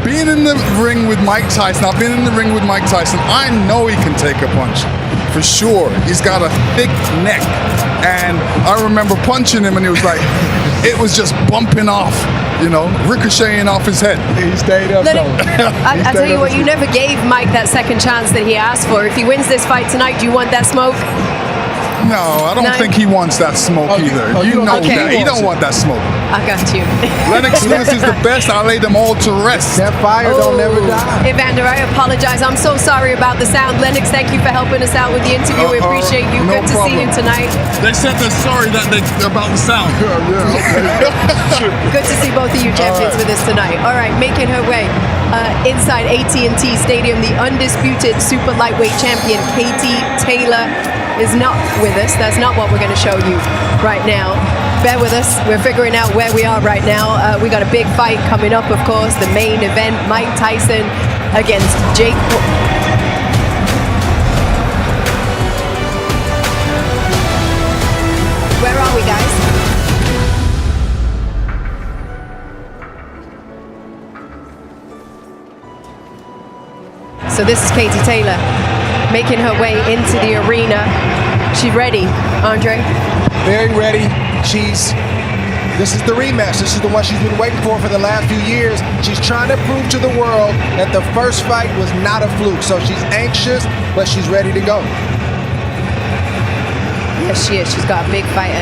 being in the ring with Mike Tyson, I've been in the ring with Mike Tyson, I know he can take a punch. For sure. He's got a thick neck. And I remember punching him and it was like, it was just bumping off, ricocheting off his head. He stayed up, though. I tell you what, you never gave Mike that second chance that he asked for. If he wins this fight tonight, do you want that smoke? No, I don't think he wants that smoke either. You know that. He don't want that smoke. I got you. Lennox Lewis is the best. I laid them all to rest. That fire don't never die. Evander, I apologize. I'm so sorry about the sound. Lennox, thank you for helping us out with the interview. We appreciate you. No Good to see you tonight. They said they're sorry about the sound. Good to see both of you champions with us tonight. All right, making her way inside AT&T Stadium, the undisputed super lightweight champion, Katie Taylor, is not with us. That's not what we're going to show you right now. Bear with us. We're figuring out where we are right now. We got a big fight coming up, of course. The main event, Mike Tyson against Jake. Where are we, guys? So this is Katie Taylor making her way into the arena. She's ready, Andre? Very ready. This is the rematch. This is the one she's been waiting for the last few years. She's trying to prove to the world that the first fight was not a fluke. So she's anxious, but she's ready to go. Yes, she is. She's got a big fight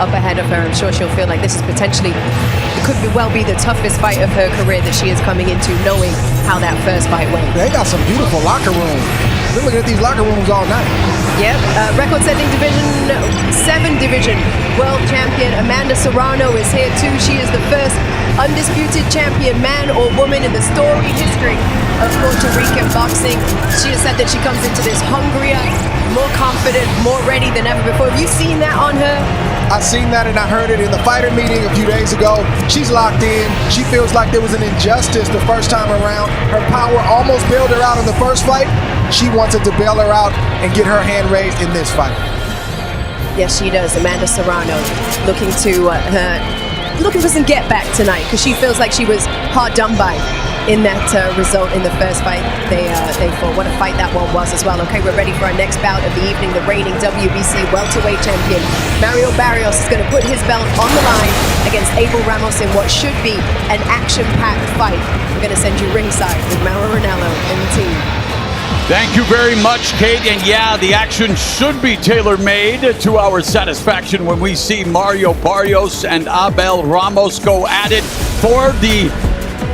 up ahead of her. I'm sure she'll feel like this is potentially, it could well be the toughest fight of her career that she is coming into, knowing how that first fight went. They got some beautiful locker rooms. We're looking at these locker rooms all night. Yep, record-setting division world champion Amanda Serrano is here too. She is the first undisputed champion, man or woman, in the storied history of Puerto Rican boxing. She has said that she comes into this hungrier, more confident, more ready than ever before. Have you seen that on her? I've seen that and I heard it in the fighter meeting a few days ago. She's locked in. She feels like there was an injustice the first time around. Her power almost bailed her out in the first fight. She wants it to bail her out and get her hand raised in this fight. Yes, she does. Amanda Serrano looking to looking for some get back tonight because she feels like she was hard done by in that result in the first fight they fought. What a fight that one was as well. Okay, we're ready for our next bout of the evening. The reigning WBC welterweight champion Mario Barrios is going to put his belt on the line against Abel Ramos in what should be an action-packed fight. We're going to send you ringside with Mauro Ranallo and the team. Thank you very much, Kate. And yeah, the action should be tailor-made to our satisfaction when we see Mario Barrios and Abel Ramos go at it for the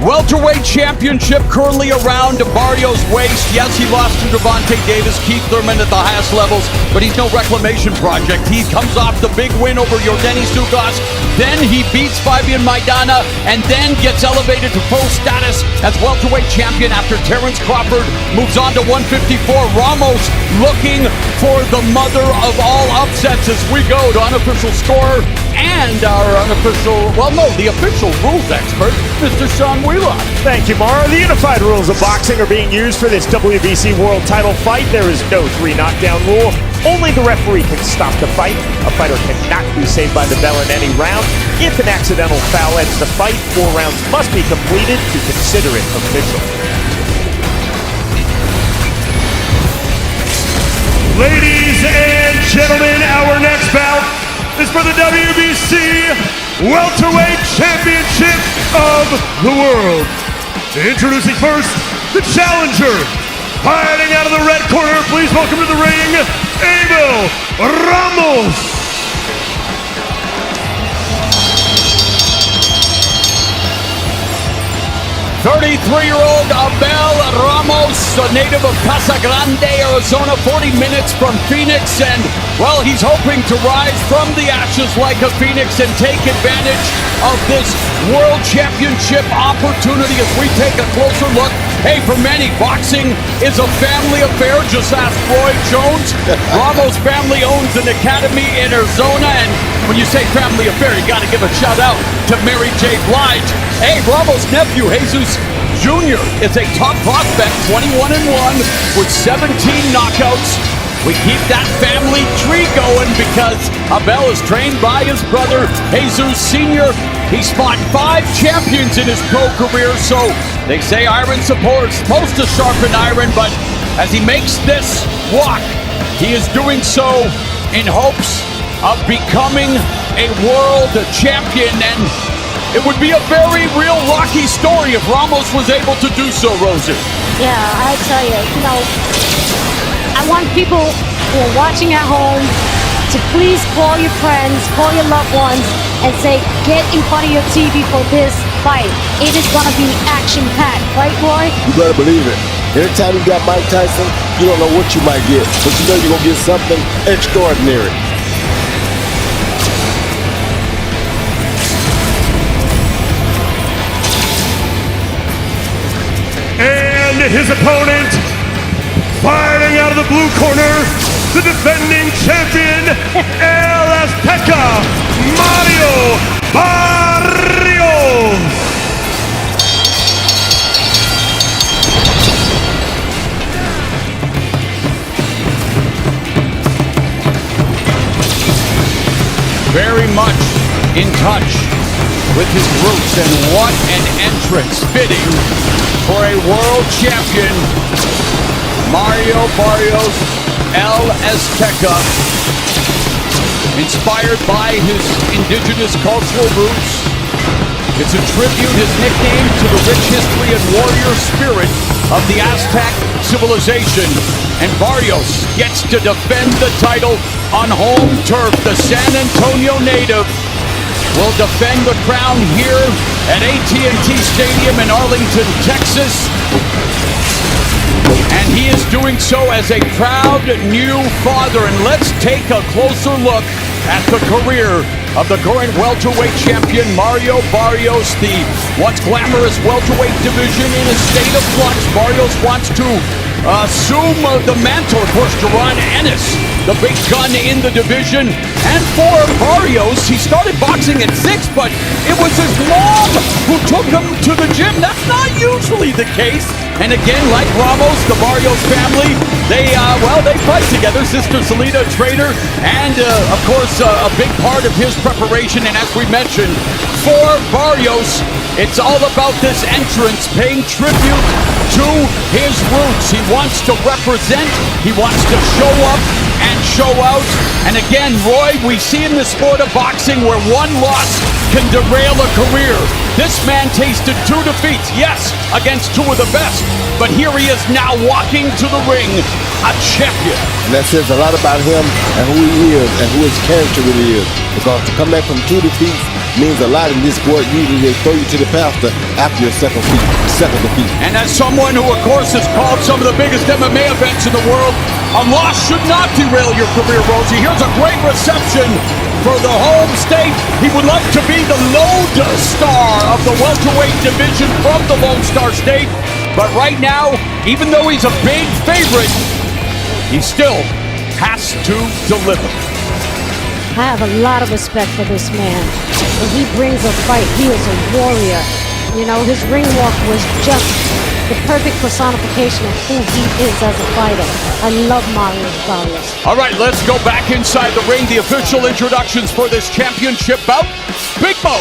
welterweight championship, currently around Barrios' waist. Yes, he lost to Devontae Davis, Keith Thurman at the highest levels, but he's no reclamation project. He comes off the big win over Yordani Sugas, then he beats Fabian Maidana, and then gets elevated to full status as welterweight champion after Terrence Crawford moves on to 154. Ramos looking for the mother of all upsets as we go to unofficial score and our the official rules expert, Mr. Sean Wheelock. Thank you, Mara. The unified rules of boxing are being used for this WBC World Title fight. There is no 3 knockdown rule. Only the referee can stop the fight. A fighter cannot be saved by the bell in any round. If an accidental foul ends the fight, 4 rounds must be completed to consider it official. Ladies and gentlemen, our next bout is for the WBC Welterweight Championship of the World. Introducing first, the challenger. Fighting out of the red corner, please welcome to the ring, Abel Ramos. 33-year-old Abel Ramos, a native of Casa Grande, Arizona, 40 minutes from Phoenix, and, well, he's hoping to rise from the ashes like a phoenix and take advantage of this World Championship opportunity as we take a closer look. Hey, for many, boxing is a family affair. Just ask Roy Jones. Ramos' family owns an academy in Arizona, and when you say family affair, you got to give a shout out to Mary J. Blige. Hey, Ramos' nephew, Jesus Jr., is a top prospect, 21-1 with 17 knockouts. We keep that family tree going because Abel is trained by his brother, Jesus Sr. He's fought 5 champions in his pro career, so they say iron support's supposed to sharpen iron, but as he makes this walk, he is doing so in hopes of becoming a world champion, and it would be a very real Rocky story if Ramos was able to do so, Rosie. Yeah, I tell you, I want people who are watching at home to please call your friends, call your loved ones, and say, get in front of your TV for this fight. It is going to be action-packed, right, Roy? You better believe it. Anytime you got Mike Tyson, you don't know what you might get, but you know you're going to get something extraordinary. And his opponent, fighting out of the blue corner, the defending champion, El Azteca, Mario Barrios. Very much in touch with his roots, and what an entrance fitting for a world champion. Mario Barrios, El Azteca, inspired by his indigenous cultural roots. It's a tribute, his nickname, to the rich history and warrior spirit of the Aztec civilization. And Barrios gets to defend the title on home turf. The San Antonio native will defend the crown here at AT&T Stadium in Arlington, Texas. And he is doing so as a proud new father. And let's take a closer look at the career of the current welterweight champion, Mario Barrios. The once glamorous welterweight division in a state of flux. Barrios wants to assume the mantle, of course, to Ron Ennis, the big gun in the division. And for Barrios, he started boxing at 6, but it was his mom who took him to the gym. That's not usually the case. And again, like Ramos, the Barrios family, they fight together. Sister Salida, trainer, and of course, a big part of his preparation. And as we mentioned, for Barrios, it's all about this entrance, paying tribute to his roots. He wants to represent, he wants to show up and show out. And again, Roy, we see in the sport of boxing where one loss can derail a career. This man tasted 2 defeats, yes, against 2 of the best, but here he is now walking to the ring, a champion. And that says a lot about him and who he is and who his character really is. Because to come back from 2 defeats means a lot in this sport. Usually they throw you to the pastor after your second defeat. And as someone who, of course, has called some of the biggest MMA events in the world, a loss should not derail your career, Rosie. Here's a great reception for the home state. He would like to be the Lone Star of the welterweight division from the Lone Star State. But right now, even though he's a big favorite, he still has to deliver. I have a lot of respect for this man. When he brings a fight, he is a warrior. You know, his ring walk was just the perfect personification of who he is as a fighter. I love Mario Barrios. All right, let's go back inside the ring. The official introductions for this championship bout. Big Bo.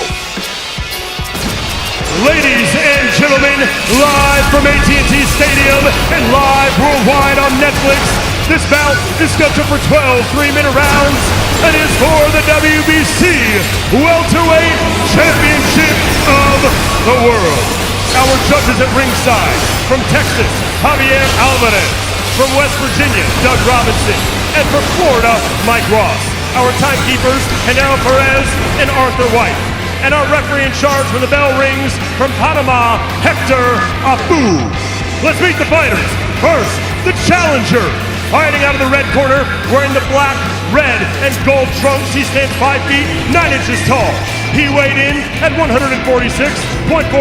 Ladies and gentlemen, live from AT&T Stadium and live worldwide on Netflix, this bout is scheduled for 12 3-minute rounds and is for the WBC Welterweight Championship of the World. Our judges at ringside, from Texas, Javier Alvarez, from West Virginia, Doug Robinson, and from Florida, Mike Ross. Our timekeepers, Hanel Perez and Arthur White. And our referee in charge when the bell rings, from Panama, Hector Afu. Let's meet the fighters. First, the challenger. Fighting out of the red corner, wearing the black, red, and gold trunks. He stands 5 feet, 9 inches tall. He weighed in at 146.4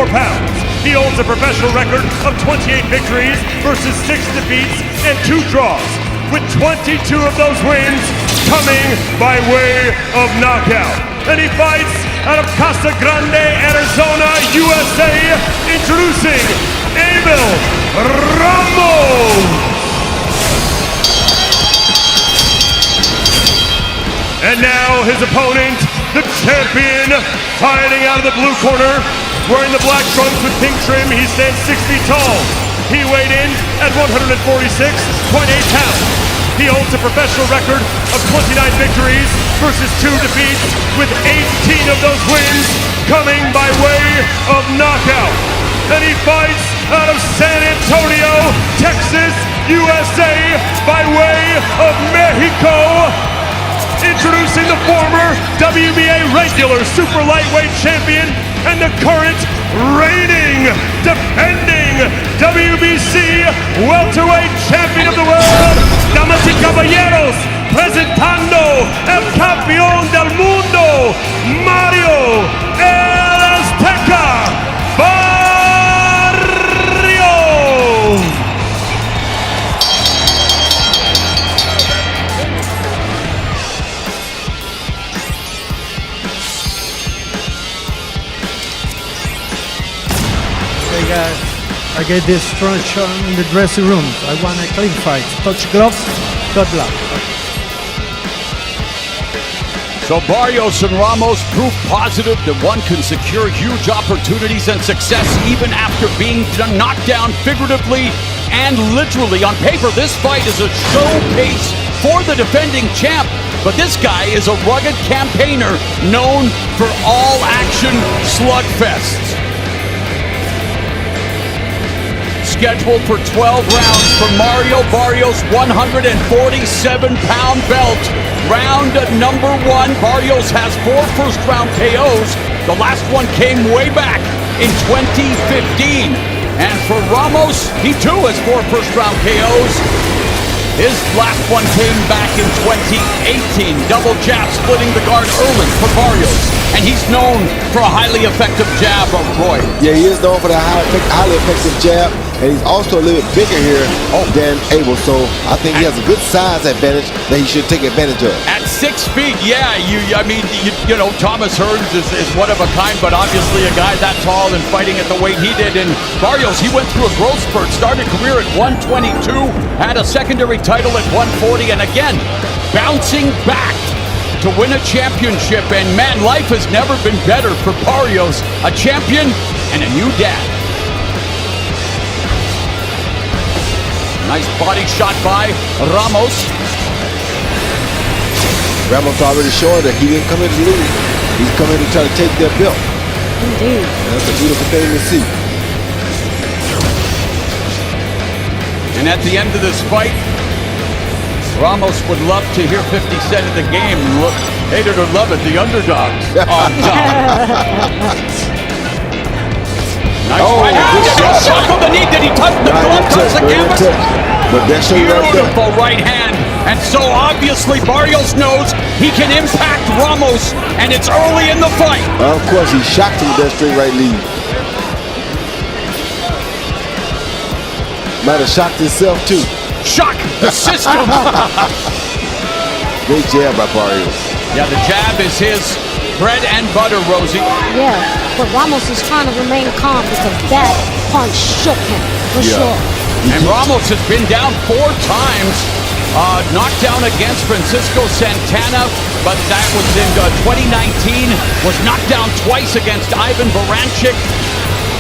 pounds. He holds a professional record of 28 victories versus 6 defeats and 2 draws, with 22 of those wins coming by way of knockout. And he fights out of Casa Grande, Arizona, USA, introducing Abel Ramos. And now his opponent, the champion, fighting out of the blue corner, wearing the black trunks with pink trim. He stands 6 feet tall. He weighed in at 146.8 pounds. He holds a professional record of 29 victories versus 2 defeats, with 18 of those wins coming by way of knockout. And he fights out of San Antonio, Texas, USA, by way of Mexico. Introducing the former WBA regular super lightweight champion and the current reigning, defending WBC welterweight champion of the world, damas y caballeros, presentando el campeón del mundo, Mario El Azteca Barrios. Hey guys, I get this stretch in the dressing room. I want a clean fight. Touch gloves, good luck. So Barrios and Ramos prove positive that one can secure huge opportunities and success even after being knocked down figuratively and literally. On paper, this fight is a showcase for the defending champ, but this guy is a rugged campaigner known for all-action slugfests. Scheduled for 12 rounds for Mario Barrios' 147-pound belt. Round number 1, Barrios has 4 first-round KOs. The last one came way back in 2015. And for Ramos, he too has 4 first-round KOs. His last one came back in 2018. Double jab splitting the guard early for Barrios. And he's known for a highly effective jab, Roy. Yeah, he is known for that highly effective jab. And he's also a little bit bigger here than Abel, so I think he has a good size advantage that he should take advantage of. At 6 feet, yeah, you know, Thomas Hearns is one of a kind, but obviously a guy that tall and fighting at the weight he did. And Barrios, he went through a growth spurt, started career at 122, had a secondary title at 140, and again, bouncing back to win a championship, and man, life has never been better for Barrios, a champion and a new dad. Nice body shot by Ramos. Ramos already showing that he didn't come in to lose. He's coming to try to take their belt. Indeed. And that's a beautiful thing to see. And at the end of this fight, Ramos would love to hear 50 Cent at the game. Hate it or love it, the underdogs on top. Nice right hand. Did he shuffle the knee? Did he touch the glove? Touch the canvas? But that showed Beautiful right hand. And so obviously Barrios knows he can impact Ramos, and it's early in the fight. Of course, he shocked him with that straight right lead. Might have shocked himself too. Shock the system. Great jab by Barrios. Yeah, the jab is his bread and butter, Rosie. Yeah, but Ramos is trying to remain calm because that punch shook him, for sure. And Ramos has been down 4 times. Knocked down against Francisco Santana, but that was in 2019. Was knocked down twice against Ivan Baranchik,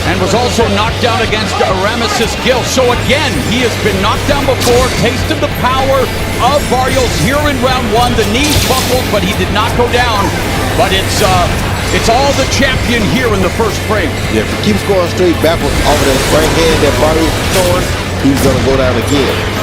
and was also knocked down against Ramesses Gil. So again, he has been knocked down before, tasted the power of Barrios here in round 1. The knees buckled, but he did not go down. But it's all the champion here in the first frame. Yeah, if he keeps going straight backwards off of that right hand that Barrios is throwing, he's gonna go down again.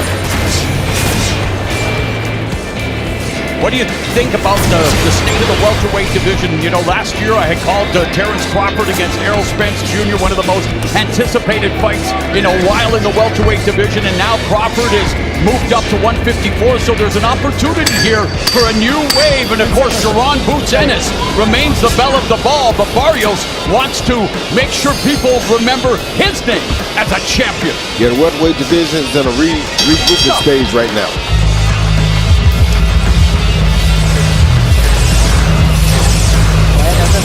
What do you think about the state of the welterweight division? You know, last year I had called Terrence Crawford against Errol Spence Jr. one of the most anticipated fights in a while in the welterweight division, and now Crawford is moved up to 154, so there's an opportunity here for a new wave, and of course Jaron Boots Ennis remains the belle of the ball, but Barrios wants to make sure people remember his name as a champion. Yeah, the welterweight division is in a regrouping stage right now.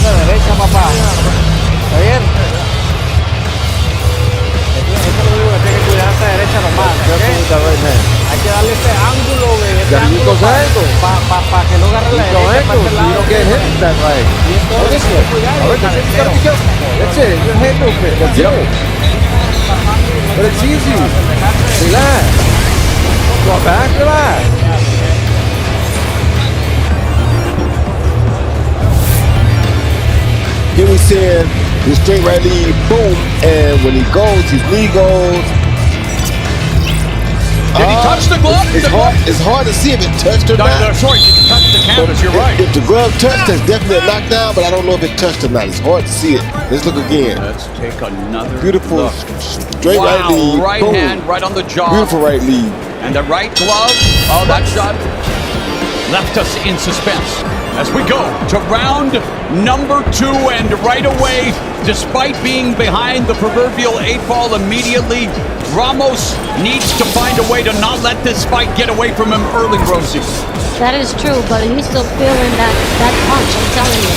Derecha, papá. ¿Está bien? Eso es lo único que tiene que cuidar esa derecha nomás. Hay que darle ese ángulo, ese ángulo para que no agarre la derecha para este lado. Y entonces hay que cuidar el cabeceo. That's it. Your head movement. That's it. But it's easy. Relax. Go back, relax. Here we said his straight right lead, boom, and when he goes, his knee goes. Did he touch the glove? It's hard to see if it touched or not. Sorry, did he touch the canvas? You're right. If the glove touched, that's definitely a knockdown, but I don't know if it touched or not. It's hard to see it. Let's look again. Let's take another beautiful look. Straight right lead. Right boom. hand, right on the jaw. Beautiful right lead. And the right glove. Oh, that shot left us in suspense. As we go to round number 2, and right away, despite being behind the proverbial 8 ball immediately, Ramos needs to find a way to not let this fight get away from him early, Rosie. That is true, but he's still feeling that punch, I'm telling you.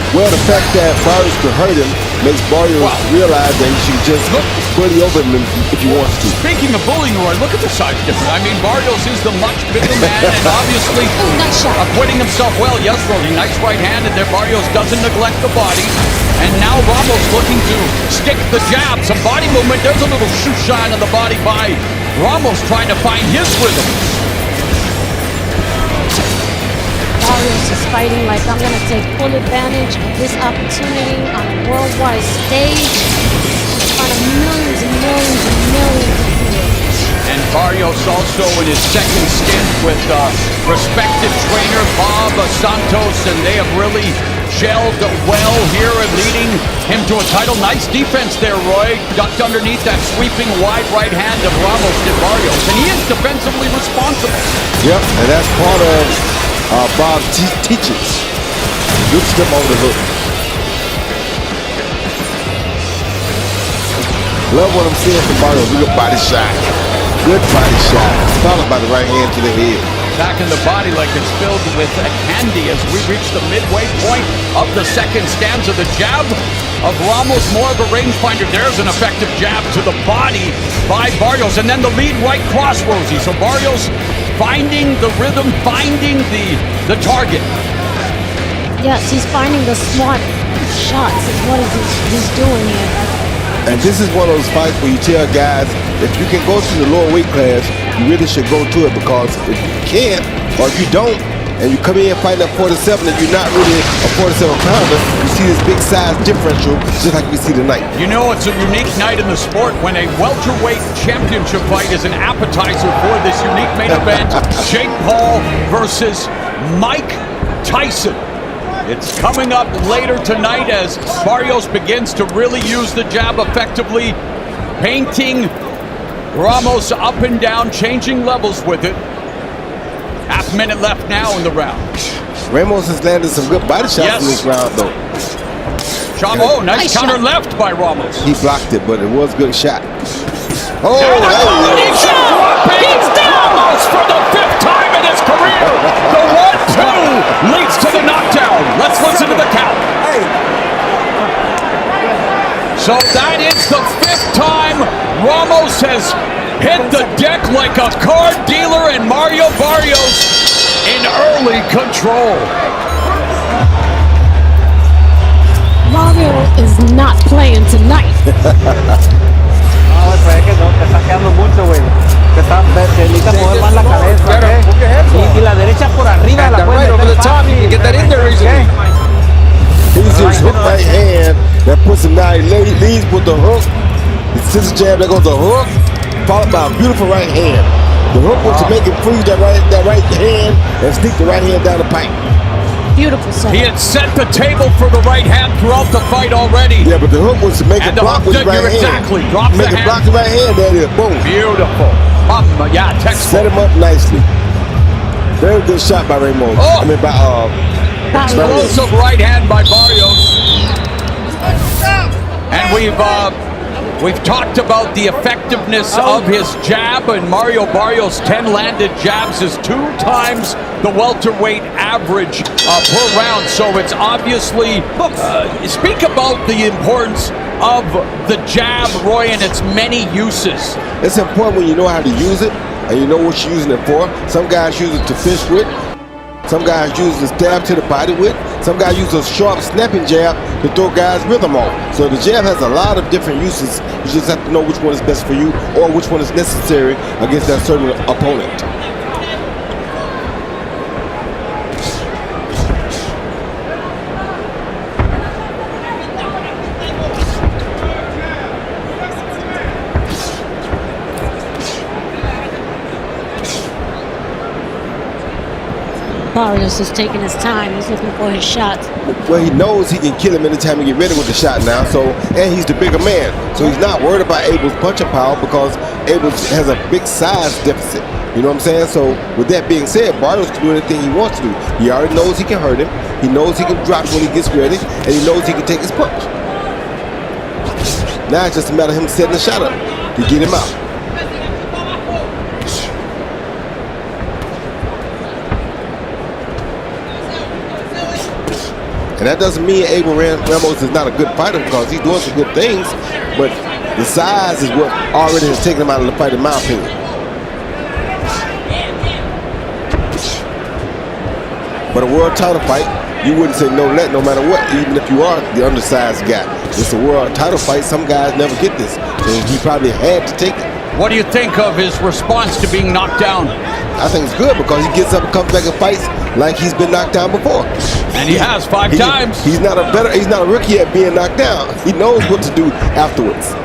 Well, the fact that Barrios could hurt him makes Barrios realize that he should just bully over him if he wants to. Speaking of bullying, Roy, look at the size difference. I mean, Barrios is the much bigger man, and obviously acquitting himself well. Yes, Rosie, nice right hand, and there Barrios doesn't neglect the body. And now Ramos looking to stick the jab. Some body movement. There's a little shoe shine on the body by Ramos trying to find his rhythm. Barrios is fighting like I'm going to take full advantage of this opportunity on a worldwide stage in front of millions and millions and millions of viewers. And Barrios also in his second stint with respected trainer Bob Santos, and they have really gelled well here and leading him to a title. Nice defense there, Roy. Ducked underneath that sweeping wide right hand of Ramos did Barrios, and he is defensively responsible. Yep, and that's part of Bob's teachings. Loops them over the hook. Love what I'm seeing from Barrios. Good body shot. Good body shot. Followed by the right hand to the head. attacking the body like it's filled with a candy as we reach the midway point of the second stanza. The jab of Ramos, more of a rangefinder. There's an effective jab to the body by Barrios, and then the lead right cross, Rosie. So Barrios finding the rhythm, finding the target. Yes, he's finding the smart shots is what he's doing here. And this is one of those fights where you tell guys, if you can go to the lower weight class, you really should go to it, because if you can't, or if you don't, and you come in fighting at 47 and you're not really a 47 pounder, you see this big size differential, just like we see tonight. You know, it's a unique night in the sport when a welterweight championship fight is an appetizer for this unique main event. Jake Paul versus Mike Tyson. It's coming up later tonight as Barrios begins to really use the jab effectively, painting Ramos up and down, changing levels with it. Half minute left now in the round. Ramos has landed some good body shots in this round, though. Oh, nice counter left by Ramos. He blocked it, but it was a good shot. Oh, combination dropping Ramos for the 5th time in his career. The 1-2 leads to the knockdown. Let's listen to the count. So that is the 5th time Ramos has hit the deck like a card dealer, and Mario Barrios in early control. Mario is not playing tonight. No, es que no, te está quedando mucho, güey. Te necesitas mover más la cabeza, y la derecha por arriba la puede meter fácil. Get that in there easily. He's his hook right hand that puts him down. He leads with the hook. The scissor jab, there goes the hook, followed by a beautiful right hand. The hook was to make him freeze that right hand and sneak the right hand down the pipe. Beautiful set. He had set the table for the right hand throughout the fight already. Yeah, but the hook was to make it block with the right hand. Exactly. Drop make the it block the right hand, that is. Boom. Beautiful. Yeah, textbook. Set him up nicely. Very good shot by Ramos. Oh. I mean, by explosive right hand by Barrios. And we've talked about the effectiveness of his jab, and Mario Barrios' 10 landed jabs is 2 times the welterweight average per round. So it's obviously speak about the importance of the jab, Roy, and its many uses. It's important when you know how to use it and you know what you're using it for. Some guys use it to fish with. Some guys use the stab to the body with. Some guys use a sharp snapping jab to throw guys rhythm off. So the jab has a lot of different uses. You just have to know which one is best for you or which one is necessary against that certain opponent. Barrios is taking his time. He's looking for his shots. Well, he knows he can kill him anytime he get ready with the shot now. So, and he's the bigger man. So he's not worried about Abel's punching power because Abel has a big size deficit. You know what I'm saying? So with that being said, Barrios can do anything he wants to do. He already knows he can hurt him. He knows he can drop when he gets ready. And he knows he can take his punch. Now it's just a matter of him setting the shot up to get him out. And that doesn't mean Abel Ramos is not a good fighter, because he's doing some good things, but the size is what already has taken him out of the fight, in my opinion. But a world title fight, you wouldn't say no matter what, even if you are the undersized guy. It's a world title fight. Some guys never get this, so he probably had to take it. What do you think of his response to being knocked down? I think it's good, because he gets up and comes back and fights like he's been knocked down before. And he has 5 times. He's not a rookie at being knocked down. He knows what to do afterwards.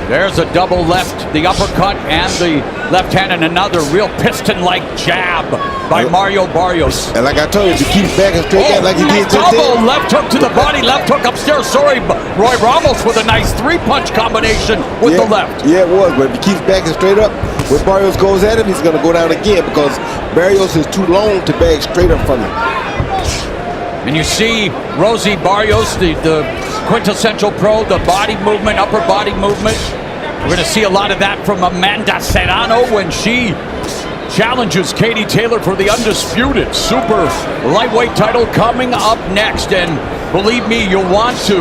There's a double left, the uppercut and the left hand, and another real piston-like jab by Mario Barrios. And like I told you, if he keeps back and straight out like he did just double left hook to the body, left hook upstairs. Sorry, Roy Ramos with a nice 3-punch combination with the left. Yeah, it was, but if he keeps back and straight up, when Barrios goes at him, he's going to go down again, because Barrios is too long to bag straight up from him. And you see Rosie Barrios, the quintessential pro, the body movement, upper body movement. We're going to see a lot of that from Amanda Serrano when she challenges Katie Taylor for the undisputed super lightweight title coming up next. And believe me, you'll want to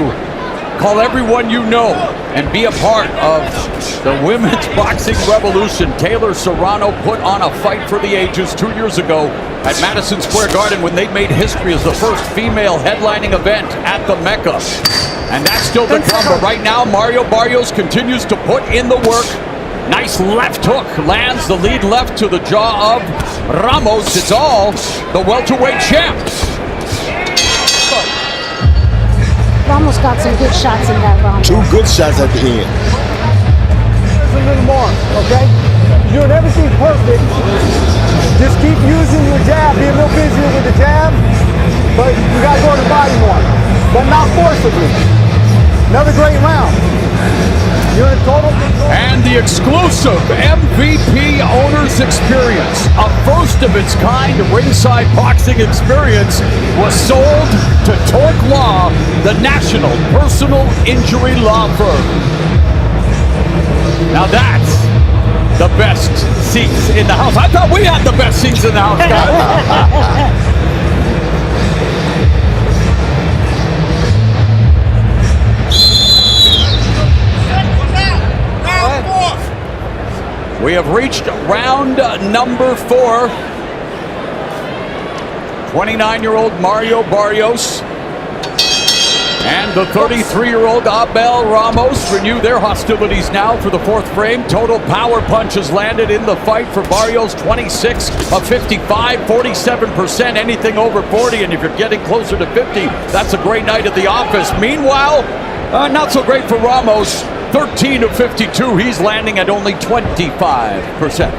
call everyone you know and be a part of the women's boxing revolution. Taylor Serrano put on a fight for the ages 2 years ago at Madison Square Garden when they made history as the first female headlining event at the Mecca. And that's still to come, but right now Mario Barrios continues to put in the work. Nice left hook, lands the lead left to the jaw of Ramos. It's all the welterweight champ. Ramos got some good shots in that round. 2 good shots at the end. A little more, okay? You're doing everything perfect. Just keep using your jab. Be a little busier with the jab, but you got to go to the body more, but not forcibly. Another great round. You're in total control. And the exclusive MVP Owners Experience, a first of its kind ringside boxing experience, was sold to Torque Law, the national personal injury law firm. Now that's the best seats in the house. I thought we had the best seats in the house, guys. We have reached round number 4. 29-year-old Mario Barrios and the 33-year-old Abel Ramos renew their hostilities now for the 4th frame. Total power punches landed in the fight for Barrios, 26 of 55, 47%, anything over 40, and if you're getting closer to 50, that's a great night at the office. Meanwhile, not so great for Ramos. 13 of 52, he's landing at only 25%.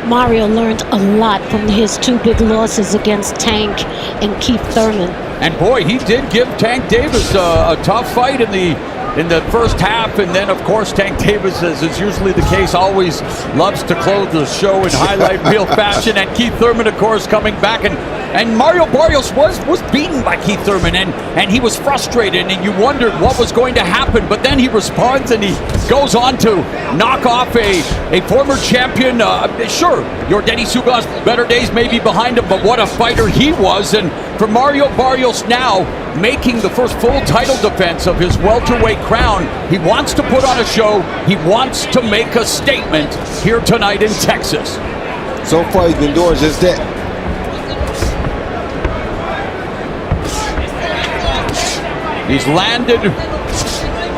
Mario learned a lot from his 2 big losses against Tank and Keith Thurman. And boy, he did give Tank Davis a tough fight in the first half, and then of course Tank Davis, as is usually the case, always loves to close the show in highlight reel fashion. And Keith Thurman, of course, coming back, and Mario Barrios was beaten by Keith Thurman, and he was frustrated, and you wondered what was going to happen, but then he responds and he goes on to knock off a former champion. Sure, Yordeni Suga's better days may be behind him, but what a fighter he was. And for Mario Barrios now, making the first full title defense of his welterweight crown, he wants to put on a show, he wants to make a statement here tonight in Texas. So far he's been doing just that. He's landed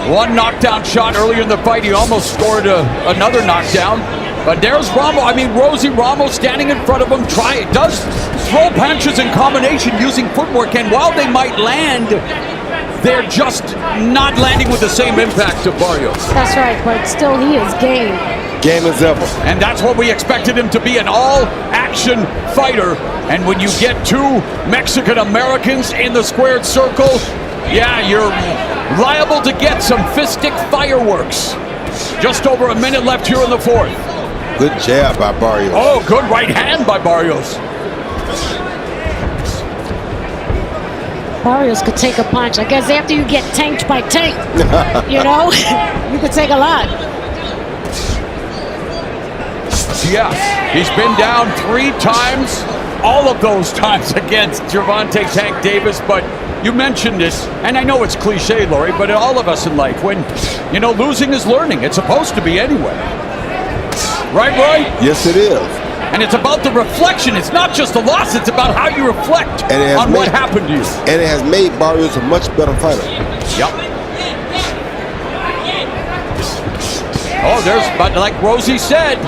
one knockdown shot earlier in the fight. He almost scored another knockdown. But there's Ramos. I mean, Rosie Ramos standing in front of him. Does throw punches in combination using footwork. And while they might land, they're just not landing with the same impact of Barrios. That's right, but still he is game. Game as ever. And that's what we expected him to be, an all-action fighter. And when you get 2 Mexican Americans in the squared circle, yeah, you're liable to get some fistic fireworks. Just over a minute left here in the 4th. Good jab by Barrios. Oh, good right hand by Barrios. Barrios could take a punch. I guess after you get tanked by Tank, you know, you could take a lot. Yeah, he's been down 3 times, all of those times against Gervonta Tank Davis, but you mentioned it, and I know it's cliche, Laurie, but all of us in life, when, you know, losing is learning. It's supposed to be anyway. Right, Roy? Yes, it is. And it's about the reflection. It's not just a loss, it's about how you reflect on what happened to you. And it has made Barrios a much better fighter. Yep. Oh, but like Rosie said,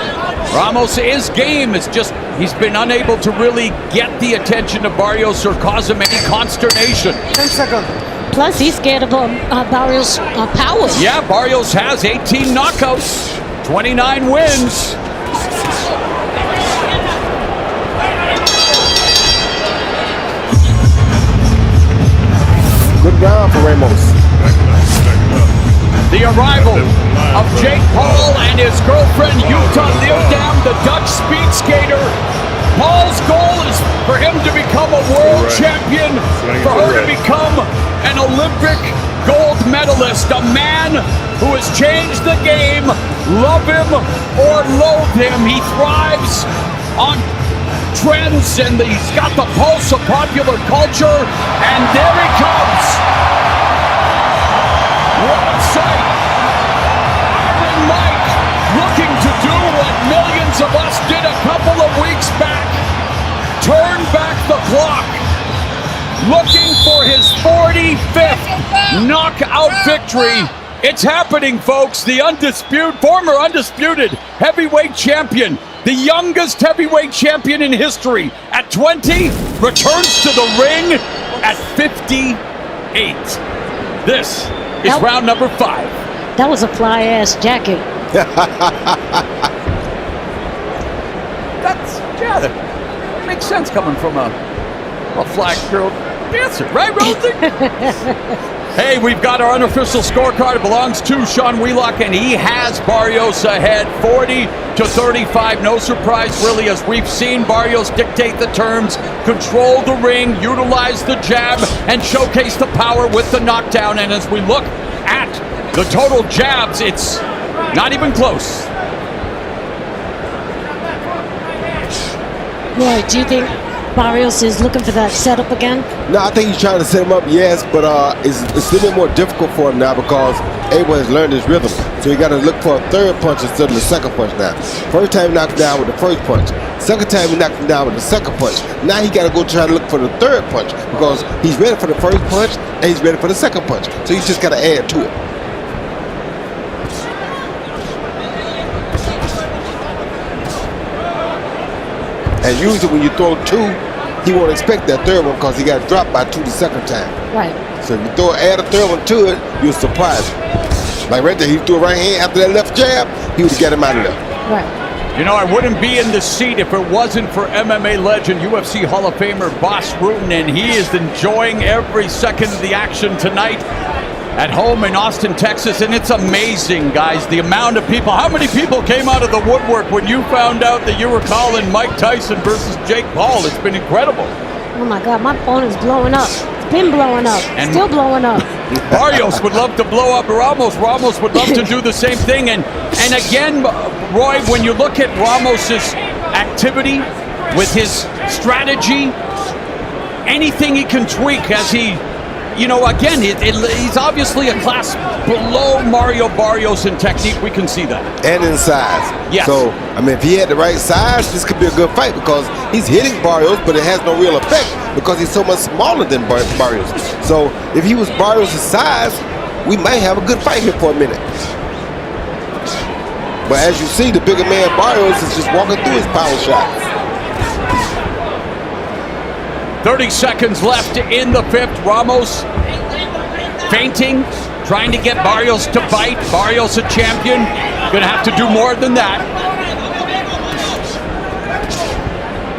Ramos is game. It's just he's been unable to really get the attention of Barrios or cause him any consternation. 10 seconds. Plus, he's scared of Barrios' power. Yeah, Barrios has 18 knockouts, 29 wins. Good round for Ramos. The arrival of Jake Paul and his girlfriend Jutta Leerdam, the Dutch speed skater. Paul's goal is for him to become a world champion, for her to become an Olympic gold medalist, a man who has changed the game. Love him or loathe him, he thrives on trends, and he's got the pulse of popular culture. And there he comes. What a sight. Iron Mike looking to do what millions of us did a couple of weeks back. Turn back the clock. Looking for his 45th knockout victory. It's happening, folks. The former undisputed heavyweight champion, the youngest heavyweight champion in history, at 20, returns to the ring at 58. This is round number 5. That was a fly-ass jacket. That makes sense coming from a flag girl dancer, right, Rosie? Hey, we've got our unofficial scorecard. It belongs to Sean Wheelock, and he has Barrios ahead 40-35. No surprise, really, as we've seen Barrios dictate the terms, control the ring, utilize the jab, and showcase the power with the knockdown. And as we look at the total jabs, it's not even close. Roy, do you think Barrios is looking for that setup again? No, I think he's trying to set him up, yes, but it's a little bit more difficult for him now because Abel has learned his rhythm. So he got to look for a third punch instead of the second punch now. First time he knocked him down with the first punch. Second time he knocked him down with the second punch. Now he got to go try to look for the third punch because he's ready for the first punch and he's ready for the second punch. So he's just got to add to it. And usually when you throw 2, he won't expect that third one because he got dropped by 2 the second time. Right. So if you add a third one to it, you'll surprise him. Like right there, he threw a right hand after that left jab, he would get him out of there. Right. You know, I wouldn't be in this seat if it wasn't for MMA legend, UFC Hall of Famer Bas Rutten, and he is enjoying every second of the action tonight at home in Austin, Texas. And it's amazing, guys, the amount of people. How many people came out of the woodwork when you found out that you were calling Mike Tyson versus Jake Paul? It's been incredible. Oh my God, my phone is blowing up. It's been blowing up. And still blowing up. Barrios would love to blow up Ramos. Ramos would love to do the same thing. And again, Roy, when you look at Ramos's activity with his strategy, anything he can tweak as he, again, he's obviously a class below Mario Barrios in technique. We can see that. And in size. Yes. So, if he had the right size, this could be a good fight because he's hitting Barrios, but it has no real effect because he's so much smaller than Barrios. So, if he was Barrios' size, we might have a good fight here for a minute. But as you see, the bigger man Barrios is just walking through his power shots. 30 seconds left in the 5th. Ramos feinting, trying to get Barrios to bite. Barrios a champion. Gonna have to do more than that.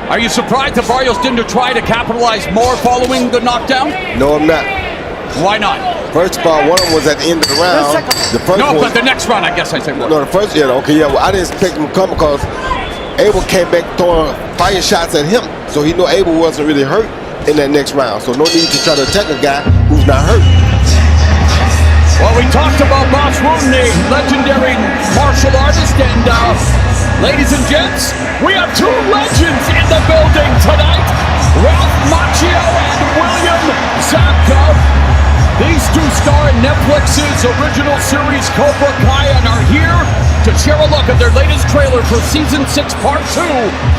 Are you surprised that Barrios didn't try to capitalize more following the knockdown? No, I'm not. Why not? First of all, one of them was at the end of the round. The first no, one, but the next round, I guess I said more. No, the first, well, I didn't expect him to come because Abel came back throwing fire shots at him. So he knew Abel wasn't really hurt in that next round. So no need to try to attack a guy who's not hurt. Well, we talked about Bas Rutten, the legendary martial artist, and ladies and gents, we have 2 legends in the building tonight. Ralph Macchio and William Zabka. These 2 star in Netflix's original series Cobra Kai and are here to share a look at their latest trailer for Season 6 Part 2,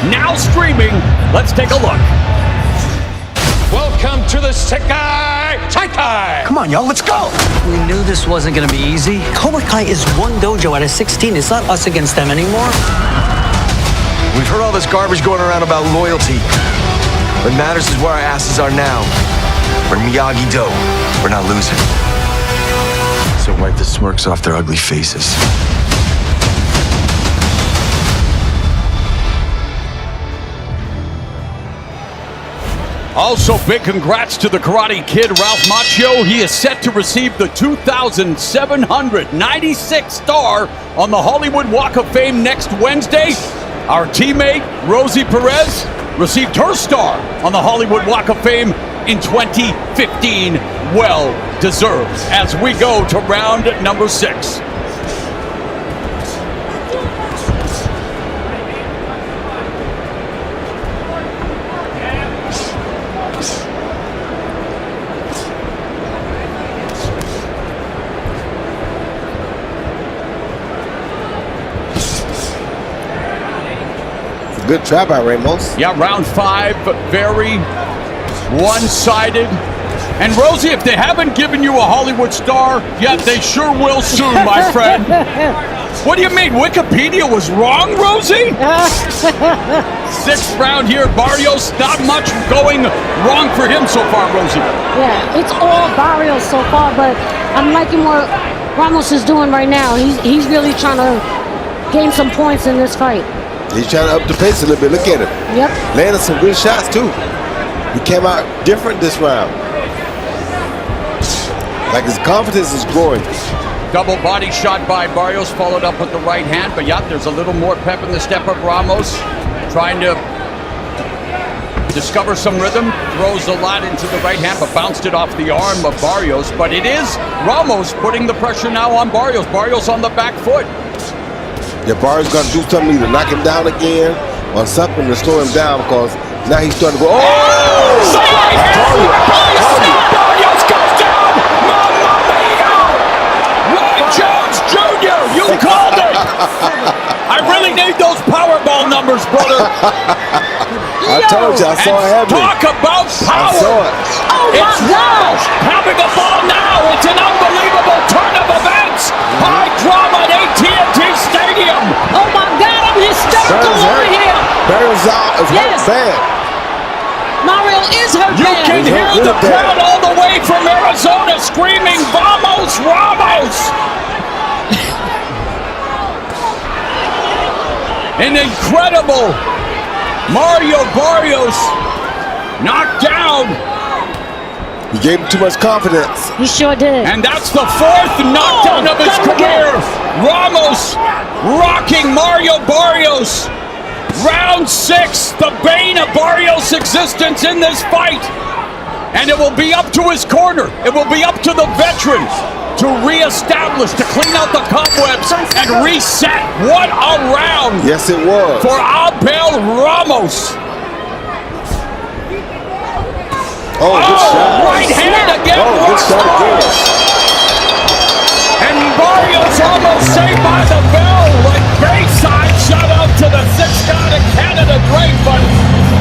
now streaming. Let's take a look. Welcome to the Sekai Taikai! Come on, y'all, let's go! We knew this wasn't gonna be easy. Cobra Kai is 1 dojo out of 16. It's not us against them anymore. We've heard all this garbage going around about loyalty. What matters is where our asses are now. We're Miyagi-Do. We're not losing. So wipe the smirks off their ugly faces. Also, big congrats to the Karate Kid, Ralph Macchio. He is set to receive the 2,796 star on the Hollywood Walk of Fame next Wednesday. Our teammate, Rosie Perez, received her star on the Hollywood Walk of Fame in 2015. Well deserved as we go to round number 6. good try by Ramos. Yeah, round 5, very one-sided. And Rosie, if they haven't given you a Hollywood star yet, they sure will soon, my friend. What do you mean? Wikipedia was wrong, Rosie? 6th round here. Barrios, not much going wrong for him so far, Rosie. Yeah, it's all Barrios so far, but I'm liking what Ramos is doing right now. He's really trying to gain some points in this fight. He's trying to up the pace a little bit. Look at him. Yep. Landed some good shots, too. He came out different this round. Like his confidence is growing. Double body shot by Barrios, followed up with the right hand. But yeah, there's a little more pep in the step of Ramos. Trying to discover some rhythm. Throws a lot into the right hand, but bounced it off the arm of Barrios. But it is Ramos putting the pressure now on Barrios. Barrios on the back foot. Yeah, Barrios got to do something, either knock him down again or something to slow him down, because now he's starting to go, Barrios goes down! Mamma mia! Roy Jones Jr., you called it! I really need those Powerball numbers, brother. I told you, I saw it happening. Talk about power! I saw it. Oh my gosh! Having a ball now. It's an unbelievable turn of events. High drama at AT&T Stadium. Oh my God, I'm hysterical over here. Barrios out is hurt bad. Mario is hurt You bad. can hear the crowd all the way from Arizona screaming, "Vamos, Ramos!" An incredible Mario Barrios knocked down. He gave him too much confidence. He sure did. And that's the 4th knockdown of his career. Ramos rocking Mario Barrios. Round 6, the bane of Barrios' existence in this fight. And it will be up to his corner. It will be up to the veteran to reestablish, to clean out the cobwebs and reset. What a round. Yes, it was. For Abel Ramos. Oh, good shot. Right hand again. Oh, good shot again. And Barrios almost saved by the bell. Like Bayside, shout out to the 6th guy to Canada, Drake. But,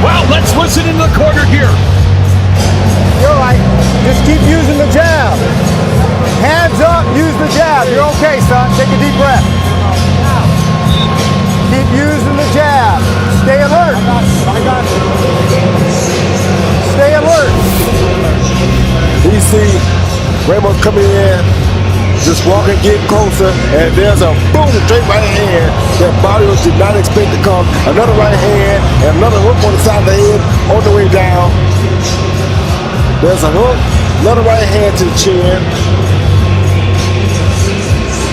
well, let's listen in the corner here. You're right. Just keep using the jab. Hands up, use the jab. You're okay, son. Take a deep breath. Keep using the jab. Stay alert. I got you. Stay alert. You see Ramos coming in, just walking, getting closer, and there's a boom, straight right hand that Barrios did not expect to come. Another right hand, and another hook on the side of the head on the way down. There's a hook, another right hand to the chin.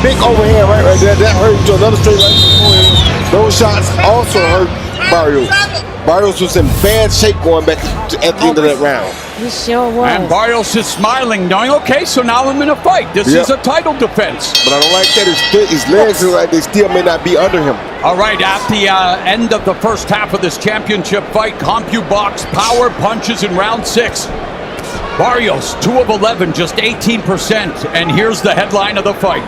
Big overhand right there. That hurt to another straight right to the forehead. Those shots also hurt Barrios. Barrios was in bad shape going back at the end of that round. He sure was. And Barrios is smiling, knowing, okay, so now I'm in a fight. This is a title defense. But I don't like that. His legs look like they still may not be under him. All right, at the end of the first half of this championship fight, CompuBox power punches in round 6. Barrios, 2 of 11, just 18%. And here's the headline of the fight.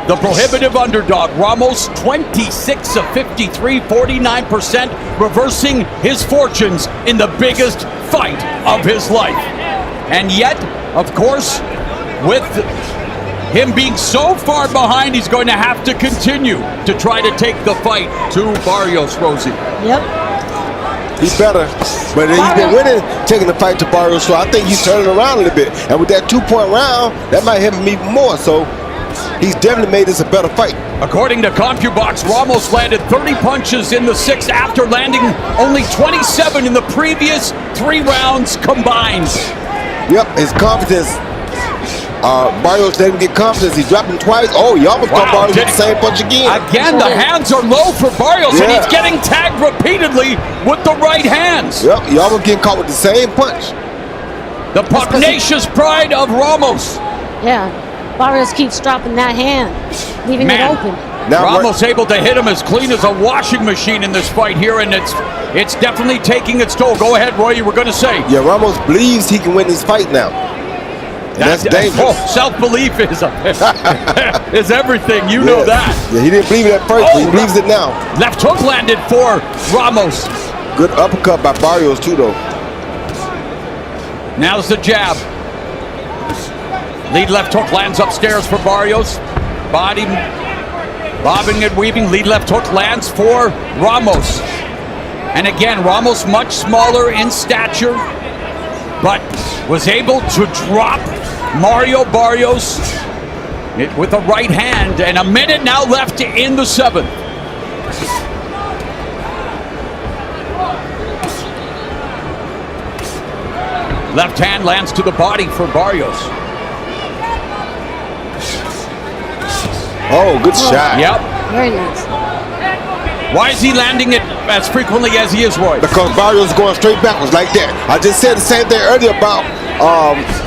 The prohibitive underdog, Ramos, 26 of 53, 49%, reversing his fortunes in the biggest fight of his life. And yet, of course, with him being so far behind, he's going to have to continue to try to take the fight to Barrios, Rosie. Yep. He's better, but he's been winning, taking the fight to Barrios, so I think he's turning around a little bit. And with that 2-point round, that might help him even more. So he's definitely made this a better fight. According to CompuBox, Ramos landed 30 punches in the 6th after landing only 27 in the previous 3 rounds combined. Yep, his confidence. Barrios didn't get confidence. He dropped him twice. Oh, he almost got Barrios with the same punch again. Again, the hands are low for Barrios, and he's getting tagged repeatedly with the right hands. Yep, he almost getting caught with the same punch. The pugnacious pride of Ramos. Yeah, Barrios keeps dropping that hand, leaving it open. Now Ramos able to hit him as clean as a washing machine in this fight here, and it's definitely taking its toll. Go ahead, Roy, you were going to say. Yeah, Ramos believes he can win this fight now. And that's dangerous. Oh, self-belief is everything. You know that. Yeah, he didn't believe it at first, but he believes it now. Left hook landed for Ramos. Good uppercut by Barrios too, though. Now's the jab. Lead left hook lands upstairs for Barrios. Body bobbing and weaving. Lead left hook lands for Ramos. And again, Ramos much smaller in stature, but was able to drop Mario Barrios with a right hand. And a minute now left in the 7th. Left hand lands to the body for Barrios. Oh, good shot. Yep. Very nice. Why is he landing it as frequently as he is, Roy? Because Barrios is going straight backwards like that. I just said the same thing earlier about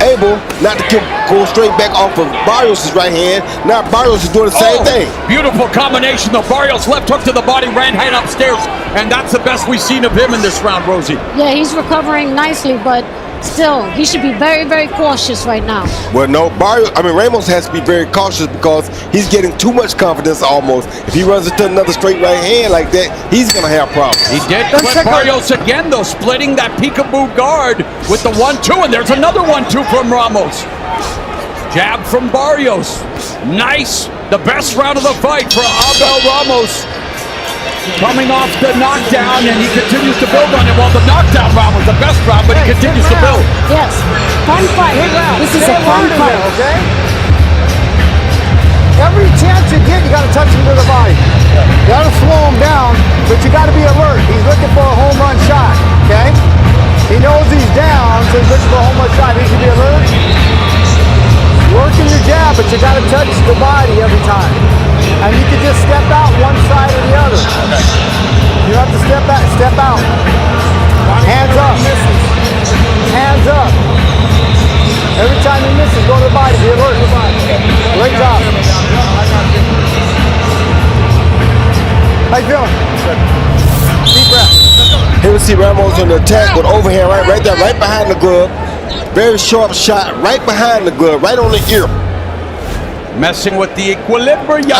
Abel not to go straight back off of Barrios' right hand. Now Barrios is doing the same thing. Beautiful combination of Barrios left hook to the body, right hand upstairs, and that's the best we've seen of him in this round, Rosie. Yeah, he's recovering nicely, but still, he should be very, very cautious right now. Well, no, Ramos has to be very cautious because he's getting too much confidence almost. If he runs into another straight right hand like that, he's going to have problems. He did clip Barrios again, though, splitting that peekaboo guard with the 1-2, and there's another 1-2 from Ramos. Jab from Barrios. Nice. The best round of the fight for Abel Ramos. Coming off the knockdown, and he continues to build on it. Well, the knockdown round was the best round, but he continues to build. Yes, fun fight. This is a fun fight. Okay? Every chance you get, you got to touch him to the body. You got to slow him down, but you got to be alert. He's looking for a home run shot, okay? He knows he's down, so he's looking for a home run shot. He should be alert. Working your jab, but you got to touch the body every time. And you can just step out one side or the other. You don't have to step back, step out. Hands up. Hands up. Every time he misses, go to the body. Be alert. Great job. How you feeling? Deep breath. Here we see Ramos on the attack with overhand right there, right behind the glove. Very sharp shot, right behind the glove, right on the ear. Messing with the equilibrium.